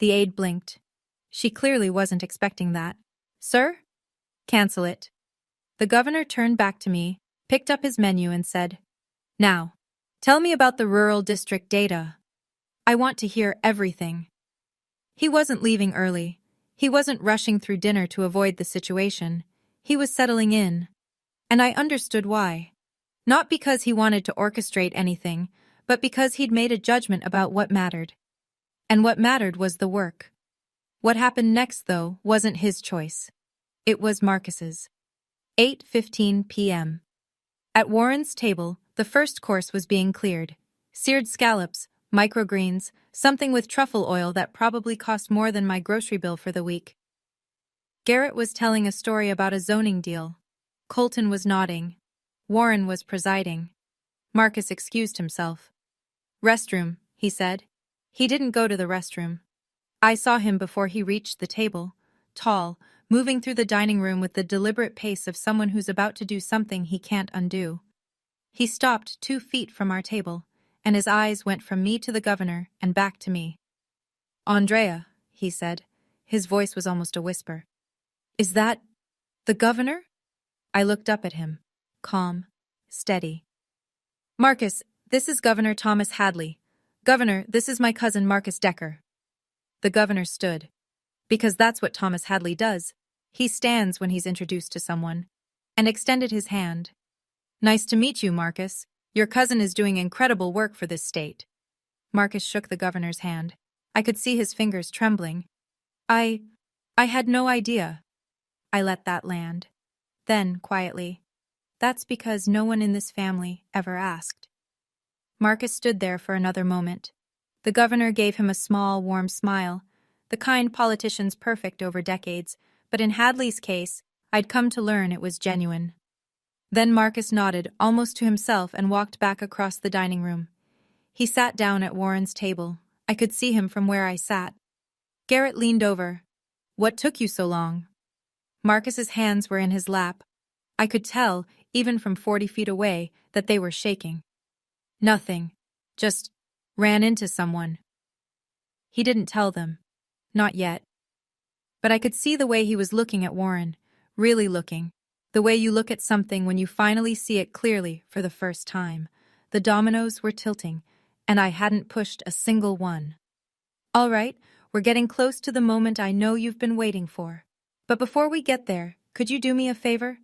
The aide blinked. She clearly wasn't expecting that. Sir? Cancel it. The governor turned back to me, picked up his menu and said, Now, tell me about the rural district data. I want to hear everything. He wasn't leaving early. He wasn't rushing through dinner to avoid the situation. He was settling in. And I understood why. Not because he wanted to orchestrate anything, but because he'd made a judgment about what mattered. And what mattered was the work. What happened next, though, wasn't his choice. It was Marcus's. 8:15 p.m. At Warren's table, the first course was being cleared. Seared scallops, microgreens, something with truffle oil that probably cost more than my grocery bill for the week. Garrett was telling a story about a zoning deal. Colton was nodding. Warren was presiding. Marcus excused himself. Restroom, he said. He didn't go to the restroom. I saw him before he reached the table, tall, moving through the dining room with the deliberate pace of someone who's about to do something he can't undo. He stopped 2 feet from our table, and his eyes went from me to the governor and back to me. Andrea, he said. His voice was almost a whisper. Is that the governor? I looked up at him, calm, steady. Marcus, this is Governor Thomas Hadley. Governor, this is my cousin Marcus Decker. The governor stood. Because that's what Thomas Hadley does. He stands when he's introduced to someone. And extended his hand. Nice to meet you, Marcus. Your cousin is doing incredible work for this state. Marcus shook the governor's hand. I could see his fingers trembling. I had no idea. I let that land. Then, quietly, that's because no one in this family ever asked. Marcus stood there for another moment. The governor gave him a small, warm smile, the kind politicians perfect over decades, but in Hadley's case, I'd come to learn it was genuine. Then Marcus nodded, almost to himself, and walked back across the dining room. He sat down at Warren's table. I could see him from where I sat. Garrett leaned over. What took you so long? Marcus's hands were in his lap. I could tell, even from 40 feet away, that they were shaking. Nothing. Just ran into someone. He didn't tell them. Not yet. But I could see the way he was looking at Warren, really looking. The way you look at something when you finally see it clearly for the first time. The dominoes were tilting, and I hadn't pushed a single one. All right, we're getting close to the moment I know you've been waiting for. But before we get there, could you do me a favor?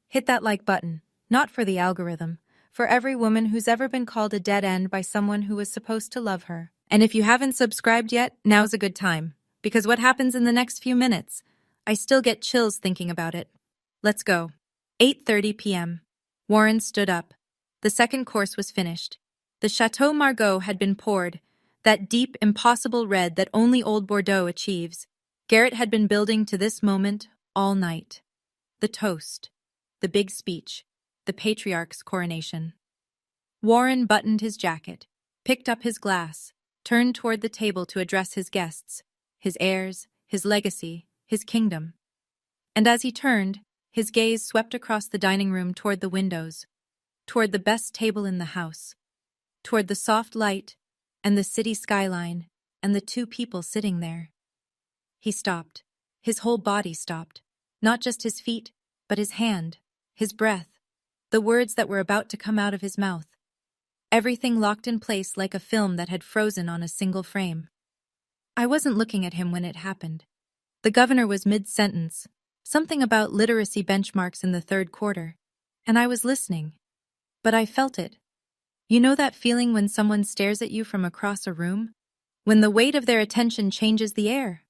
Hit that like button, not for the algorithm, for every woman who's ever been called a dead end by someone who was supposed to love her. And if you haven't subscribed yet, now's a good time, because what happens in the next few minutes? I still get chills thinking about it. Let's go. 8:30 p.m. Warren stood up. The second course was finished. The Chateau Margaux had been poured, that deep, impossible red that only Old Bordeaux achieves. Garrett had been building to this moment all night. The toast, the big speech, the patriarch's coronation. Warren buttoned his jacket, picked up his glass, turned toward the table to address his guests, his heirs, his legacy, his kingdom. And as he turned, his gaze swept across the dining room toward the windows, toward the best table in the house, toward the soft light and the city skyline and the 2 people sitting there. He stopped. His whole body stopped. Not just his feet, but his hand, his breath, the words that were about to come out of his mouth. Everything locked in place like a film that had frozen on a single frame. I wasn't looking at him when it happened. The governor was mid-sentence, something about literacy benchmarks in the 3rd quarter, and I was listening. But I felt it. You know that feeling when someone stares at you from across a room? When the weight of their attention changes the air?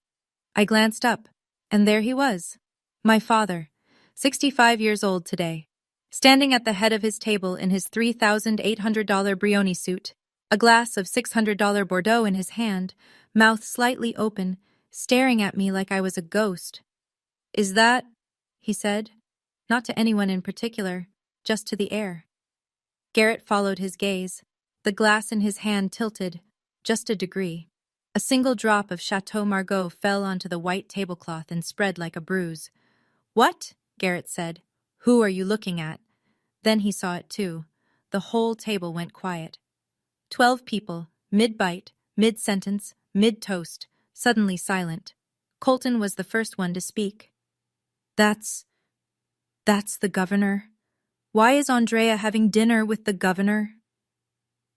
I glanced up, and there he was, my father, 65 years old today, standing at the head of his table in his $3,800 Brioni suit, a glass of $600 Bordeaux in his hand, mouth slightly open, staring at me like I was a ghost. Is that, he said, not to anyone in particular, just to the air. Garrett followed his gaze, the glass in his hand tilted, just a degree. A single drop of Chateau Margaux fell onto the white tablecloth and spread like a bruise. What? Garrett said. Who are you looking at? Then he saw it too. The whole table went quiet. 12 people, mid-bite, mid-sentence, mid-toast, suddenly silent. Colton was the first one to speak. That's the governor. Why is Andrea having dinner with the governor?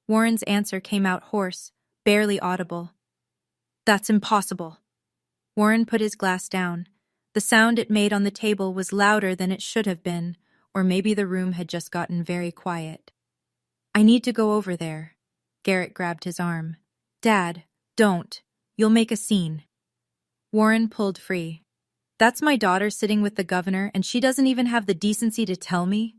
Warren's answer came out hoarse, barely audible. That's impossible. Warren put his glass down. The sound it made on the table was louder than it should have been, or maybe the room had just gotten very quiet. I need to go over there. Garrett grabbed his arm. Dad, don't. You'll make a scene. Warren pulled free. That's my daughter sitting with the governor, and she doesn't even have the decency to tell me?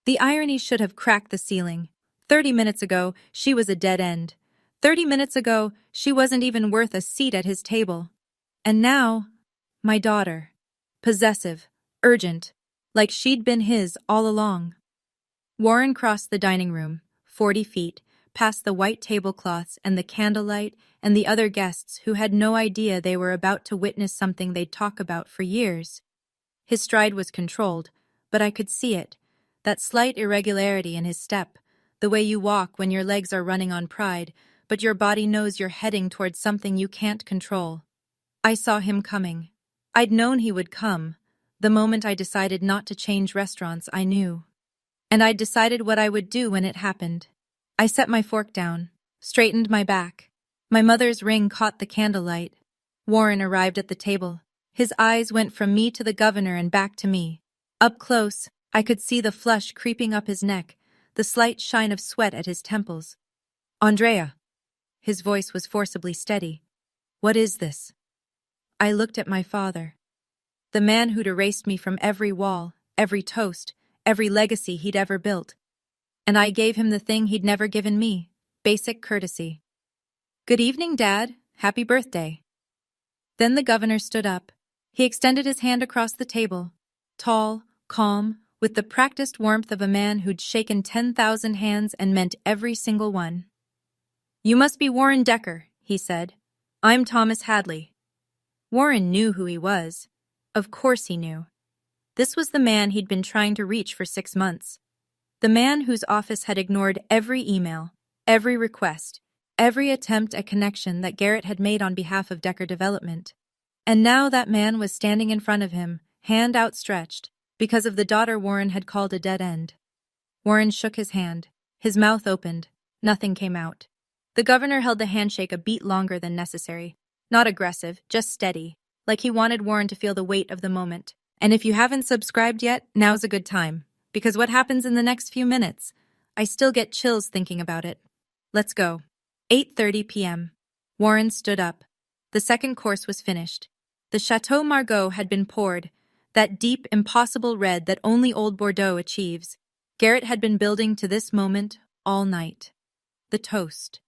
The irony should have cracked the ceiling. 30 minutes ago, she was a dead end. 30 minutes ago, she wasn't even worth a seat at his table. And now, my daughter. Possessive, urgent, like she'd been his all along. Warren crossed the dining room, 40 feet, past the white tablecloths and the candlelight and the other guests who had no idea they were about to witness something they'd talk about for years. His stride was controlled, but I could see it, that slight irregularity in his step, the way you walk when your legs are running on pride, but your body knows you're heading towards something you can't control. I saw him coming. I'd known he would come. The moment I decided not to change restaurants, I knew. And I'd decided what I would do when it happened. I set my fork down, straightened my back. My mother's ring caught the candlelight. Warren arrived at the table. His eyes went from me to the governor and back to me. Up close, I could see the flush creeping up his neck, the slight shine of sweat at his temples. Andrea. His voice was forcibly steady. What is this? I looked at my father. The man who'd erased me from every wall, every toast, every legacy he'd ever built. And I gave him the thing he'd never given me, basic courtesy. Good evening, Dad. Happy birthday. Then the governor stood up. He extended his hand across the table, tall, calm, with the practiced warmth of a man who'd shaken 10,000 hands and meant every single one. You must be Warren Decker, he said. I'm Thomas Hadley. Warren knew who he was. Of course he knew. This was the man he'd been trying to reach for 6 months. The man whose office had ignored every email, every request, every attempt at connection that Garrett had made on behalf of Decker Development. And now that man was standing in front of him, hand outstretched, because of the daughter Warren had called a dead end. Warren shook his hand. His mouth opened. Nothing came out. The governor held the handshake a beat longer than necessary. Not aggressive, just steady, like he wanted Warren to feel the weight of the moment. And if you haven't subscribed yet, now's a good time. Because what happens in the next few minutes? I still get chills thinking about it. Let's go. 8:30 p.m. Warren stood up. The second course was finished. The Chateau Margaux had been poured, that deep, impossible red that only Old Bordeaux achieves. Garrett had been building to this moment all night. The toast,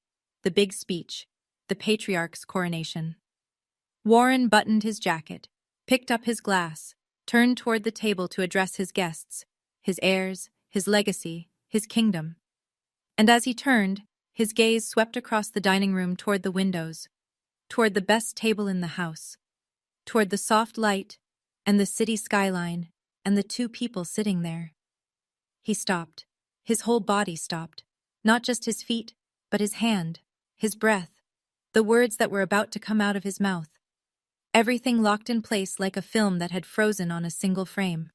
the big speech, the patriarch's coronation. Warren buttoned his jacket, picked up his glass, turned toward the table to address his guests, his heirs, his legacy, his kingdom. And as he turned, his gaze swept across the dining room toward the windows, toward the best table in the house, toward the soft light and the city skyline and the two people sitting there. He stopped. His whole body stopped. Not just his feet, but his hand, his breath, the words that were about to come out of his mouth. Everything locked in place like a film that had frozen on a single frame.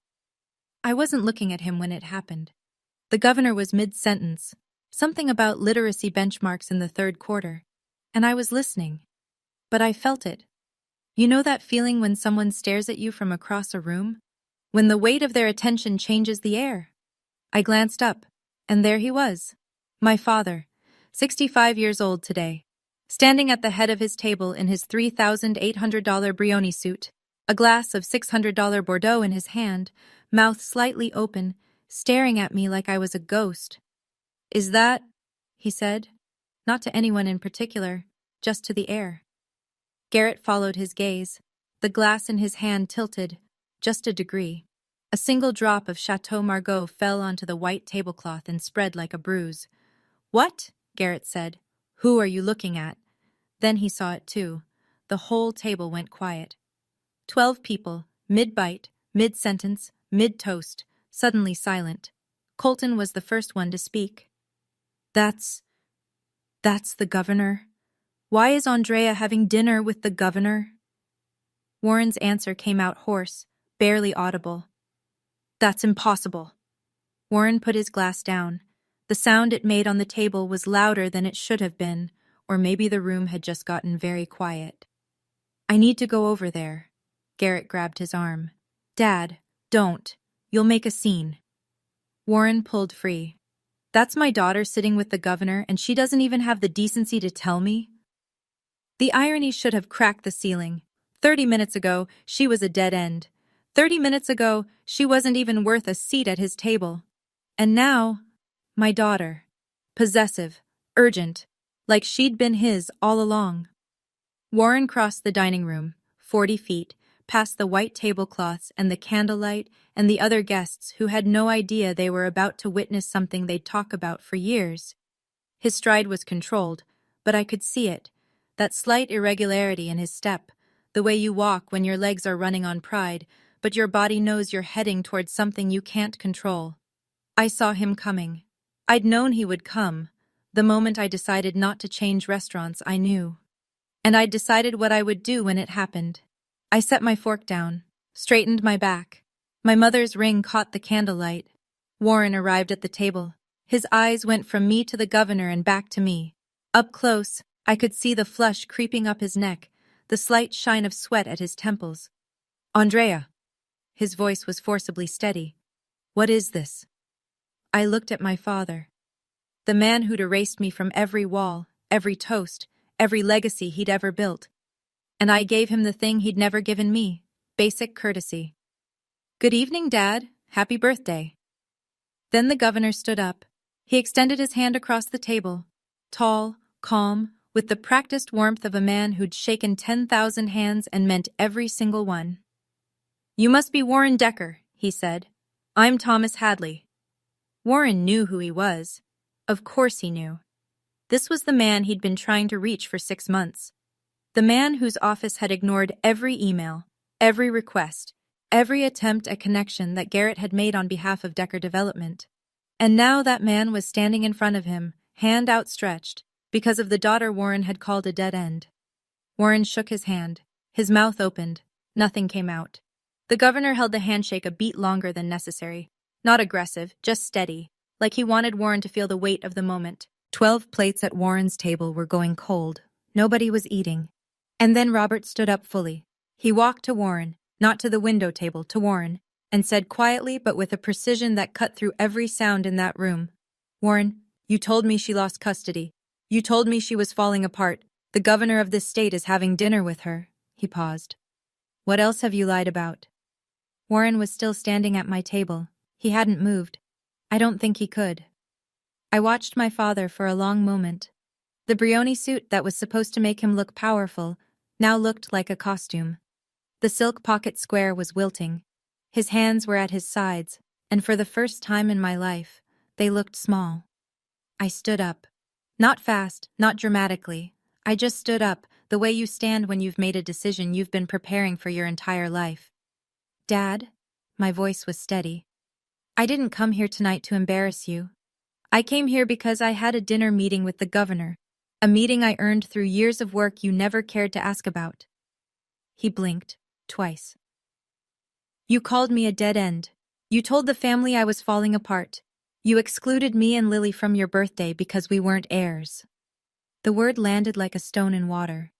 I wasn't looking at him when it happened. The governor was mid-sentence, something about literacy benchmarks in the third quarter, and I was listening. But I felt it. You know that feeling when someone stares at you from across a room? When the weight of their attention changes the air? I glanced up, and there he was. My father, 65 years old today, standing at the head of his table in his $3,800 Brioni suit, a glass of $600 Bordeaux in his hand, mouth slightly open, staring at me like I was a ghost. Is that, he said, not to anyone in particular, just to the air. Garrett followed his gaze. The glass in his hand tilted, just a degree. A single drop of Chateau Margaux fell onto the white tablecloth and spread like a bruise. What? Garrett said. Who are you looking at? Then he saw it too. The whole table went quiet. 12 people, mid-bite, Mid-sentence, mid-toast, suddenly silent. Colton was the first one to speak. That's the governor. Why is Andrea having dinner with the governor? Warren's answer came out hoarse, barely audible. That's impossible. Warren put his glass down. The sound it made on the table was louder than it should have been, or maybe the room had just gotten very quiet. I need to go over there. Garrett grabbed his arm. Dad, don't. You'll make a scene. Warren pulled free. That's my daughter sitting with the governor, and she doesn't even have the decency to tell me? The irony should have cracked the ceiling. 30 minutes ago, she was a dead end. 30 minutes ago, she wasn't even worth a seat at his table. And now, my daughter. Possessive, urgent, like she'd been his all along. Warren crossed the dining room, 40 feet, past the white tablecloths and the candlelight and the other guests who had no idea they were about to witness something they'd talk about for years. His stride was controlled, but I could see it, that slight irregularity in his step, the way you walk when your legs are running on pride, but your body knows you're heading towards something you can't control. I saw him coming. I'd known he would come. The moment I decided not to change restaurants, I knew. And I'd decided what I would do when it happened. I set my fork down, straightened my back. My mother's ring caught the candlelight. Warren arrived at the table. His eyes went from me to the governor and back to me. Up close, I could see the flush creeping up his neck, the slight shine of sweat at his temples. Andrea. His voice was forcibly steady. What is this? I looked at my father. The man who'd erased me from every wall, every toast, every legacy he'd ever built. And I gave him the thing he'd never given me, basic courtesy. Good evening, Dad. Happy birthday. Then the governor stood up. He extended his hand across the table, tall, calm, with the practiced warmth of a man who'd shaken 10,000 hands and meant every single one. You must be Warren Decker, he said. I'm Thomas Hadley. Warren knew who he was. Of course he knew. This was the man he'd been trying to reach for 6 months. The man whose office had ignored every email, every request, every attempt at connection that Garrett had made on behalf of Decker Development. And now that man was standing in front of him, hand outstretched, because of the daughter Warren had called a dead end. Warren shook his hand. His mouth opened. Nothing came out. The governor held the handshake a beat longer than necessary. Not aggressive, just steady, like he wanted Warren to feel the weight of the moment. 12 plates at Warren's table were going cold. Nobody was eating. And then Robert stood up fully. He walked to Warren, not to the window table, to Warren, and said quietly but with a precision that cut through every sound in that room, Warren, you told me she lost custody. You told me she was falling apart. The governor of this state is having dinner with her. He paused. What else have you lied about? Warren was still standing at my table. He hadn't moved. I don't think he could. I watched my father for a long moment. The Brioni suit that was supposed to make him look powerful now looked like a costume. The silk pocket square was wilting. His hands were at his sides, and for the first time in my life, they looked small. I stood up. Not fast, not dramatically. I just stood up, the way you stand when you've made a decision you've been preparing for your entire life. Dad, my voice was steady. I didn't come here tonight to embarrass you. I came here because I had a dinner meeting with the governor, a meeting I earned through years of work you never cared to ask about. He blinked, twice. You called me a dead end. You told the family I was falling apart. You excluded me and Lily from your birthday because we weren't heirs. The word landed like a stone in water.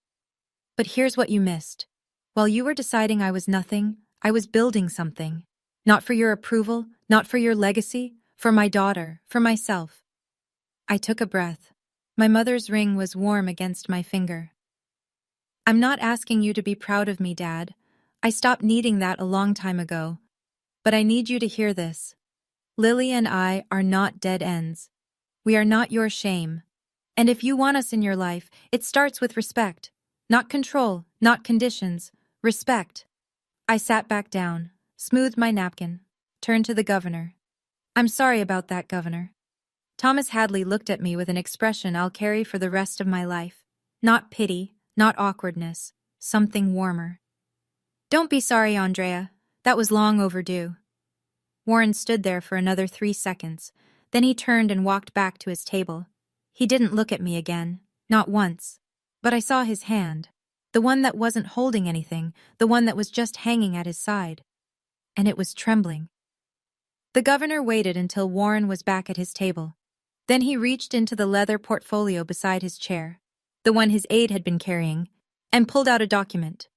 But here's what you missed. While you were deciding I was nothing, I was building something. Not for your approval, not for your legacy, for my daughter, for myself. I took a breath. My mother's ring was warm against my finger. I'm not asking you to be proud of me, Dad. I stopped needing that a long time ago. But I need you to hear this. Lily and I are not dead ends. We are not your shame. And if you want us in your life, it starts with respect. Not control, not conditions. Respect. I sat back down, smoothed my napkin, turned to the governor. I'm sorry about that, Governor. Thomas Hadley looked at me with an expression I'll carry for the rest of my life. Not pity, not awkwardness, something warmer. Don't be sorry, Andrea. That was long overdue. Warren stood there for another 3 seconds. Then he turned and walked back to his table. He didn't look at me again, not once. But I saw his hand. The one that wasn't holding anything, the one that was just hanging at his side. And it was trembling. The governor waited until Warren was back at his table. Then he reached into the leather portfolio beside his chair, the one his aide had been carrying, and pulled out a document.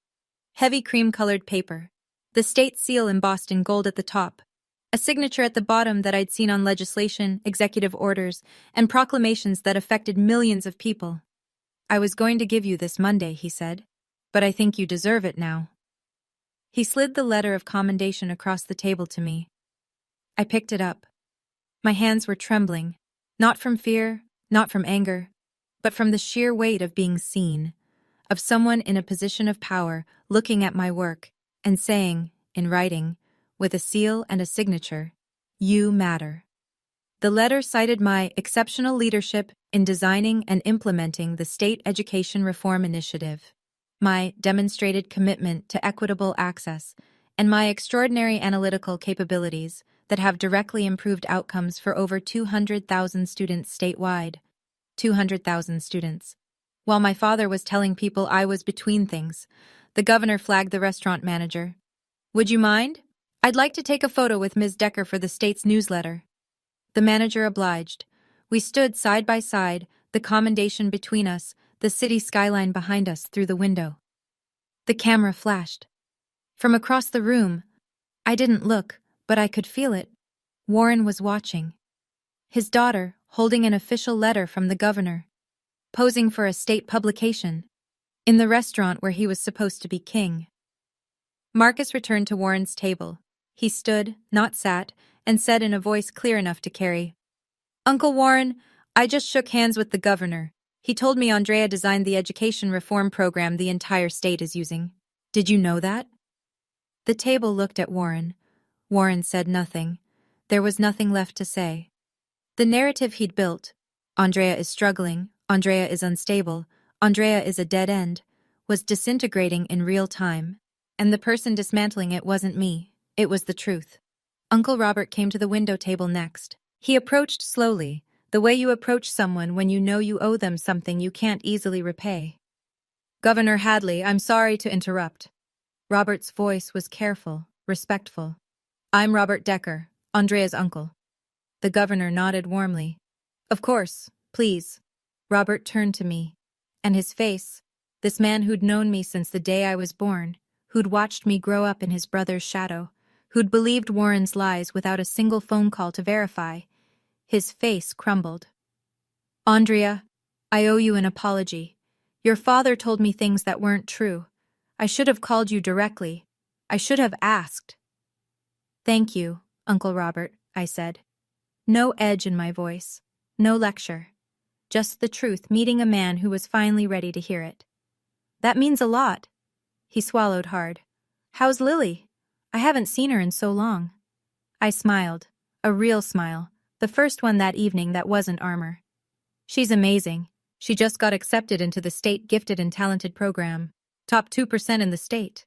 Heavy cream-colored paper, the state seal embossed in gold at the top, a signature at the bottom that I'd seen on legislation, executive orders, and proclamations that affected millions of people. "I was going to give you this Monday," he said, "but I think you deserve it now." He slid the letter of commendation across the table to me. I picked it up. My hands were trembling, not from fear, not from anger, but from the sheer weight of being seen, of someone in a position of power looking at my work and saying, in writing, with a seal and a signature, "You matter." The letter cited my exceptional leadership in designing and implementing the State Education Reform Initiative, my demonstrated commitment to equitable access, and my extraordinary analytical capabilities that have directly improved outcomes for over 200,000 students statewide. 200,000 students. While my father was telling people I was between things, the governor flagged the restaurant manager. "Would you mind? I'd like to take a photo with Ms. Decker for the state's newsletter." The manager obliged. We stood side by side, the commendation between us, the city skyline behind us through the window. The camera flashed. From across the room, I didn't look, but I could feel it. Warren was watching. His daughter, holding an official letter from the governor, posing for a state publication, in the restaurant where he was supposed to be king. Marcus returned to Warren's table. He stood, not sat, and said in a voice clear enough to carry, "Uncle Warren, I just shook hands with the governor. He told me Andrea designed the education reform program the entire state is using. Did you know that?" The table looked at Warren. Warren said nothing. There was nothing left to say. The narrative he'd built, Andrea is struggling, Andrea is unstable, Andrea is a dead end, was disintegrating in real time. And the person dismantling it wasn't me. It was the truth. Uncle Robert came to the window table next. He approached slowly, the way you approach someone when you know you owe them something you can't easily repay. "Governor Hadley, I'm sorry to interrupt." Robert's voice was careful, respectful. "I'm Robert Decker, Andrea's uncle." The governor nodded warmly. "Of course, please." Robert turned to me, and his face, this man who'd known me since the day I was born, who'd watched me grow up in his brother's shadow, who'd believed Warren's lies without a single phone call to verify, his face crumbled. "Andrea, I owe you an apology. Your father told me things that weren't true. I should have called you directly. I should have asked." "Thank you, Uncle Robert," I said. No edge in my voice, no lecture. Just the truth meeting a man who was finally ready to hear it. "That means a lot." He swallowed hard. "How's Lily? I haven't seen her in so long." I smiled, a real smile, the first one that evening that wasn't armor. "She's amazing. She just got accepted into the state gifted and talented program. Top 2% in the state."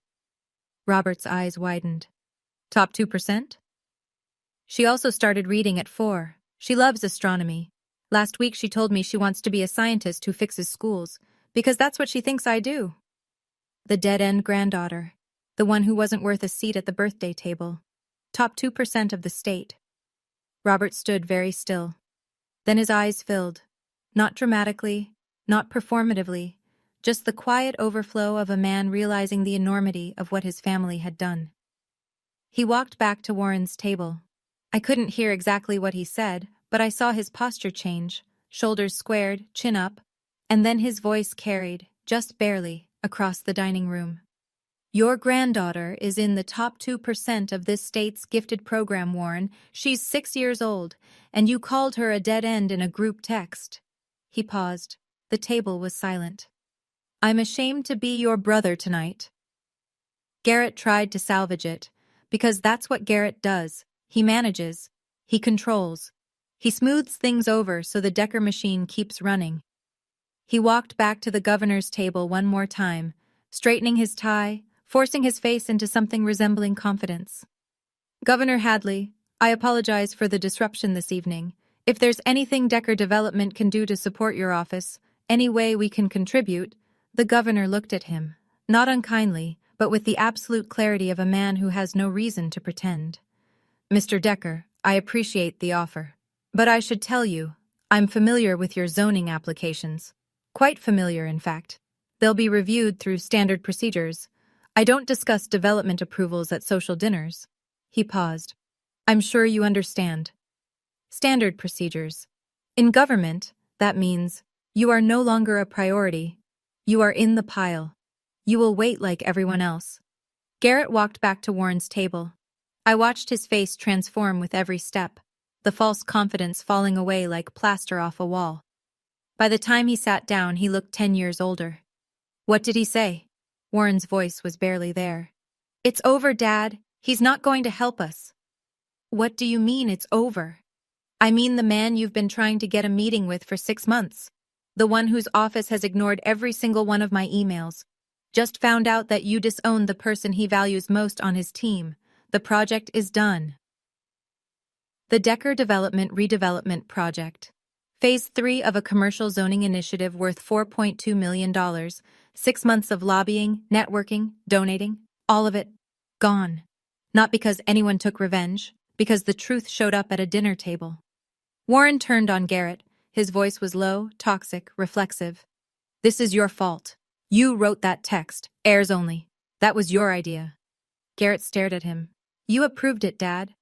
Robert's eyes widened. "Top 2%? She also started reading at 4. She loves astronomy. Last week she told me she wants to be a scientist who fixes schools, because that's what she thinks I do." The dead-end granddaughter, the one who wasn't worth a seat at the birthday table. Top 2% of the state. Robert stood very still. Then his eyes filled. Not dramatically, not performatively, just the quiet overflow of a man realizing the enormity of what his family had done. He walked back to Warren's table. I couldn't hear exactly what he said, but I saw his posture change, shoulders squared, chin up, and then his voice carried, just barely, across the dining room. "Your granddaughter is in the top 2% of this state's gifted program, Warren. She's 6 years old, and you called her a dead end in a group text." He paused. The table was silent. "I'm ashamed to be your brother tonight." Garrett tried to salvage it, because that's what Garrett does. He manages. He controls. He smooths things over so the Decker machine keeps running. He walked back to the governor's table one more time, straightening his tie, forcing his face into something resembling confidence. Governor Hadley, I apologize for the disruption this evening. If there's anything Decker Development can do to support your office, any way we can contribute, the governor looked at him, not unkindly, but with the absolute clarity of a man who has no reason to pretend. Mr. Decker, I appreciate the offer. But I should tell you, I'm familiar with your zoning applications. Quite familiar, in fact. They'll be reviewed through standard procedures. I don't discuss development approvals at social dinners. He paused. I'm sure you understand. Standard procedures. In government, that means you are no longer a priority. You are in the pile. You will wait like everyone else. Garrett walked back to Warren's table. I watched his face transform with every step, the false confidence falling away like plaster off a wall. By the time he sat down, he looked 10 years older. What did he say? Warren's voice was barely there. It's over, Dad. He's not going to help us. What do you mean it's over? I mean the man you've been trying to get a meeting with for 6 months. The one whose office has ignored every single one of my emails. Just found out that you disowned the person he values most on his team. The project is done. The Decker Development Redevelopment Project. Phase 3 of a commercial zoning initiative worth $4.2 million. 6 months of lobbying, networking, donating, all of it, gone. Not because anyone took revenge, because the truth showed up at a dinner table. Warren turned on Garrett. His voice was low, toxic, reflexive. This is your fault. You wrote that text, heirs only. That was your idea. Garrett stared at him. You approved it, Dad.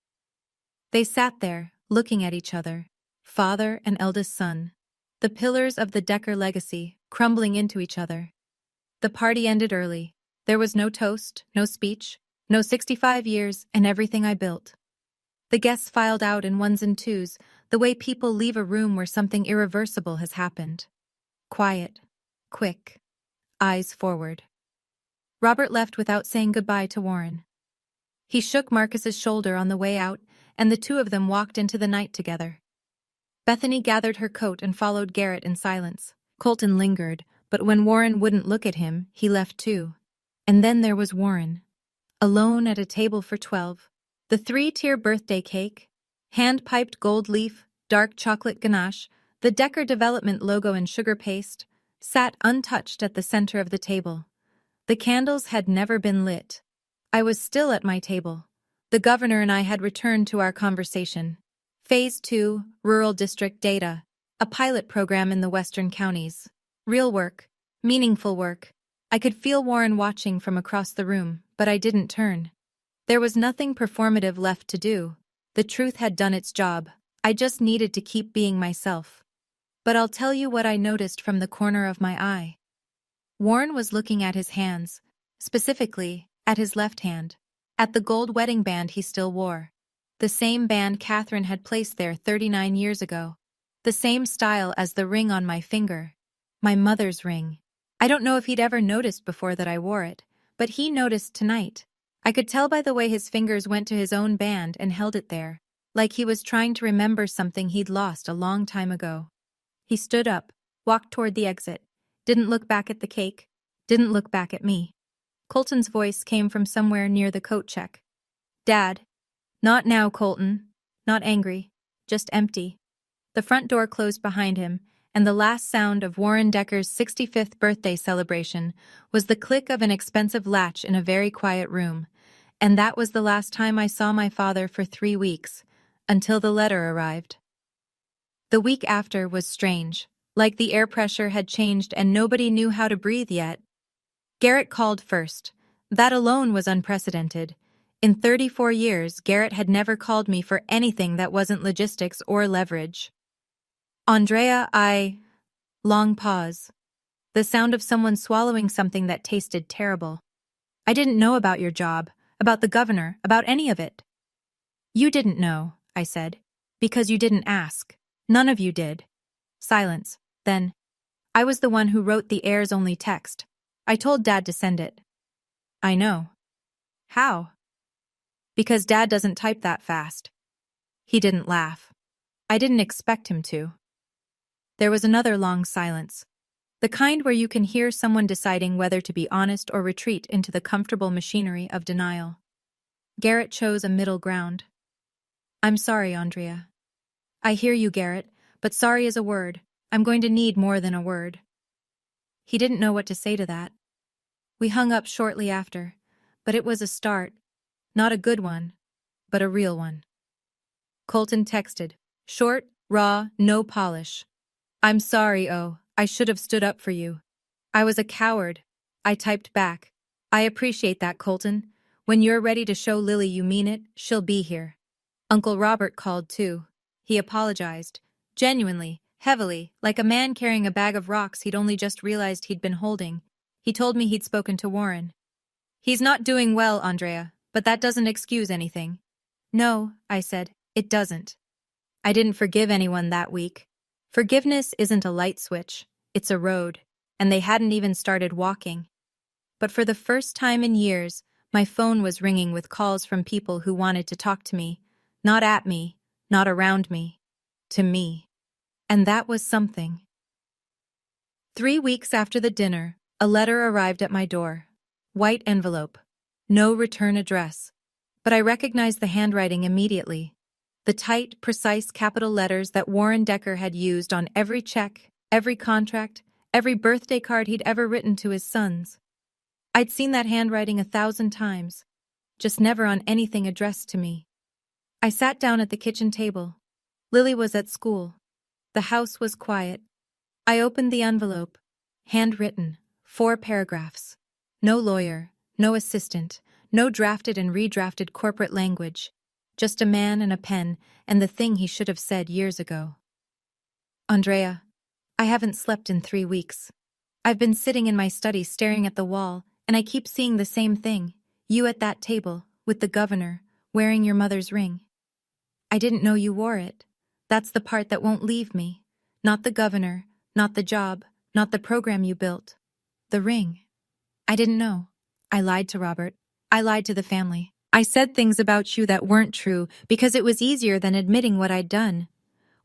They sat there, looking at each other, father and eldest son, the pillars of the Decker legacy crumbling into each other. The party ended early. There was no toast, no speech, no 65 years and everything I built. The guests filed out in ones and twos, the way people leave a room where something irreversible has happened. Quiet, quick, eyes forward. Robert left without saying goodbye to Warren. He shook Marcus's shoulder on the way out, and the two of them walked into the night together. Bethany gathered her coat and followed Garrett in silence. Colton lingered, but when Warren wouldn't look at him, he left too. And then there was Warren, alone at a table for 12. The 3-tier birthday cake, hand-piped gold leaf, dark chocolate ganache, the Decker Development logo in sugar paste, sat untouched at the center of the table. The candles had never been lit. I was still at my table. The governor and I had returned to our conversation. Phase 2, Rural District Data, a pilot program in the western counties. Real work, meaningful work. I could feel Warren watching from across the room, but I didn't turn. There was nothing performative left to do. The truth had done its job. I just needed to keep being myself. But I'll tell you what I noticed from the corner of my eye. Warren was looking at his hands, specifically, at his left hand, at the gold wedding band he still wore. The same band Catherine had placed there 39 years ago. The same style as the ring on my finger. My mother's ring. I don't know if he'd ever noticed before that I wore it, but he noticed tonight. I could tell by the way his fingers went to his own band and held it there, like he was trying to remember something he'd lost a long time ago. He stood up, walked toward the exit, didn't look back at the cake, didn't look back at me. Colton's voice came from somewhere near the coat check. Dad. Not now, Colton. Not angry, just empty. The front door closed behind him, and the last sound of Warren Decker's 65th birthday celebration was the click of an expensive latch in a very quiet room, and that was the last time I saw my father for 3 weeks, until the letter arrived. The week after was strange, like the air pressure had changed and nobody knew how to breathe yet. Garrett called first. That alone was unprecedented. In 34 years, Garrett had never called me for anything that wasn't logistics or leverage. Andrea, Long pause. The sound of someone swallowing something that tasted terrible. I didn't know about your job, about the governor, about any of it. You didn't know, I said, because you didn't ask. None of you did. Silence. Then, I was the one who wrote the heirs only text. I told Dad to send it. I know. How? Because Dad doesn't type that fast. He didn't laugh. I didn't expect him to. There was another long silence. The kind where you can hear someone deciding whether to be honest or retreat into the comfortable machinery of denial. Garrett chose a middle ground. I'm sorry, Andrea. I hear you, Garrett, but sorry is a word. I'm going to need more than a word. He didn't know what to say to that. We hung up shortly after, but it was a start. Not a good one, but a real one. Colton texted. Short, raw, no polish. I'm sorry, I should have stood up for you. I was a coward. I typed back. I appreciate that, Colton. When you're ready to show Lily you mean it, she'll be here. Uncle Robert called too. He apologized. Genuinely, heavily, like a man carrying a bag of rocks he'd only just realized he'd been holding. He told me he'd spoken to Warren. He's not doing well, Andrea, but that doesn't excuse anything. No, I said, it doesn't. I didn't forgive anyone that week. Forgiveness isn't a light switch, it's a road, and they hadn't even started walking. But for the first time in years, my phone was ringing with calls from people who wanted to talk to me, not at me, not around me, to me. And that was something. 3 weeks after the dinner, a letter arrived at my door. White envelope. No return address. But I recognized the handwriting immediately. The tight, precise capital letters that Warren Decker had used on every check, every contract, every birthday card he'd ever written to his sons. I'd seen that handwriting 1,000 times, just never on anything addressed to me. I sat down at the kitchen table. Lily was at school. The house was quiet. I opened the envelope. Handwritten, 4 paragraphs. No lawyer, no assistant, no drafted and redrafted corporate language. Just a man and a pen and the thing he should have said years ago. Andrea, I haven't slept in 3 weeks. I've been sitting in my study staring at the wall, and I keep seeing the same thing. You at that table, with the governor, wearing your mother's ring. I didn't know you wore it. That's the part that won't leave me. Not the governor, not the job, not the program you built. The ring. I didn't know. I lied to Robert. I lied to the family. I said things about you that weren't true because it was easier than admitting what I'd done.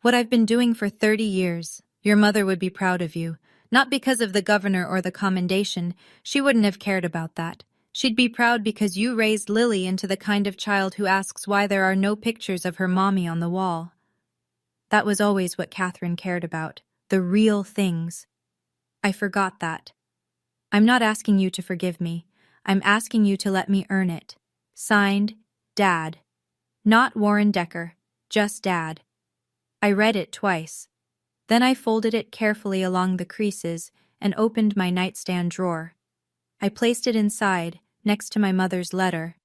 What I've been doing for 30 years. Your mother would be proud of you. Not because of the governor or the commendation. She wouldn't have cared about that. She'd be proud because you raised Lily into the kind of child who asks why there are no pictures of her mommy on the wall. That was always what Catherine cared about. The real things. I forgot that. I'm not asking you to forgive me. I'm asking you to let me earn it. Signed, Dad. Not Warren Decker, just Dad. I read it twice. Then I folded it carefully along the creases and opened my nightstand drawer. I placed it inside, next to my mother's letter,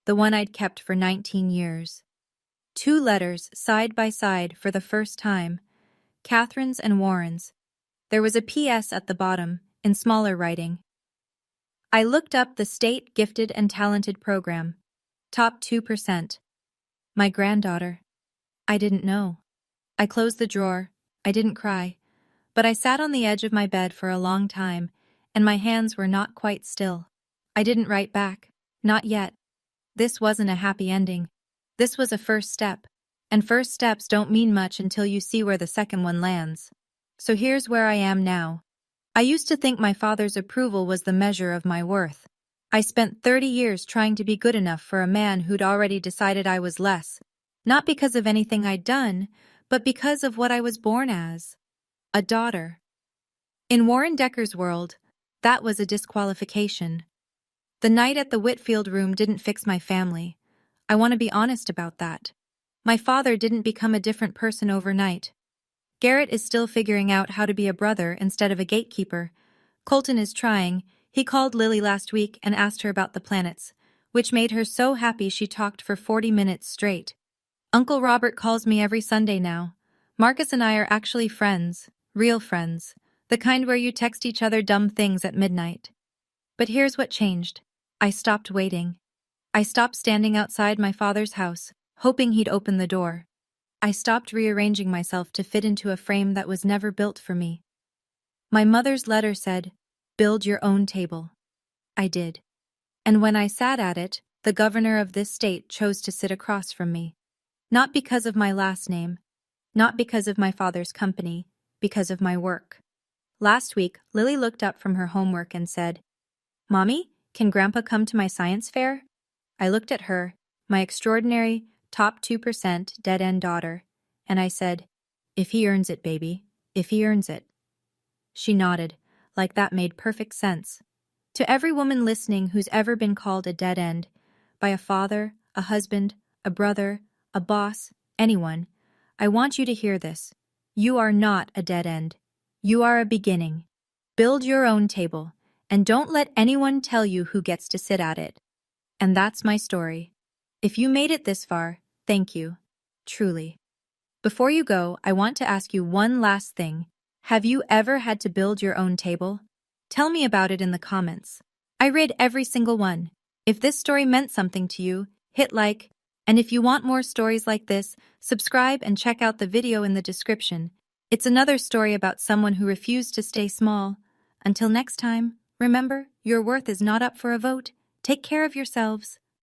the one I'd kept for 19 years. 2 letters side by side for the first time, Catherine's and Warren's. There was a P.S. at the bottom, in smaller writing. I looked up the state gifted and talented program. Top 2%. My granddaughter. I didn't know. I closed the drawer. I didn't cry. But I sat on the edge of my bed for a long time, and my hands were not quite still. I didn't write back. Not yet. This wasn't a happy ending. This was a first step. And first steps don't mean much until you see where the second one lands. So here's where I am now. I used to think my father's approval was the measure of my worth. I spent 30 years trying to be good enough for a man who'd already decided I was less. Not because of anything I'd done, but because of what I was born as. A daughter. In Warren Decker's world, that was a disqualification. The night at the Whitfield room didn't fix my family. I want to be honest about that. My father didn't become a different person overnight. Garrett is still figuring out how to be a brother instead of a gatekeeper. Colton is trying. He called Lily last week and asked her about the planets, which made her so happy she talked for 40 minutes straight. Uncle Robert calls me every Sunday now. Marcus and I are actually friends, real friends, the kind where you text each other dumb things at midnight. But here's what changed. I stopped waiting. I stopped standing outside my father's house, hoping he'd open the door. I stopped rearranging myself to fit into a frame that was never built for me. My mother's letter said, "Build your own table." I did. And when I sat at it, the governor of this state chose to sit across from me. Not because of my last name, not because of my father's company, because of my work. Last week, Lily looked up from her homework and said, "Mommy, can Grandpa come to my science fair?" I looked at her, my extraordinary, top 2% dead-end daughter, and I said, "If he earns it, baby, if he earns it." She nodded, like that made perfect sense. To every woman listening who's ever been called a dead end, by a father, a husband, a brother, a boss, anyone, I want you to hear this. You are not a dead end. You are a beginning. Build your own table, and don't let anyone tell you who gets to sit at it. And that's my story. If you made it this far, thank you. Truly. Before you go, I want to ask you one last thing. Have you ever had to build your own table? Tell me about it in the comments. I read every single one. If this story meant something to you, hit like, and if you want more stories like this, subscribe and check out the video in the description. It's another story about someone who refused to stay small. Until next time, remember, your worth is not up for a vote. Take care of yourselves.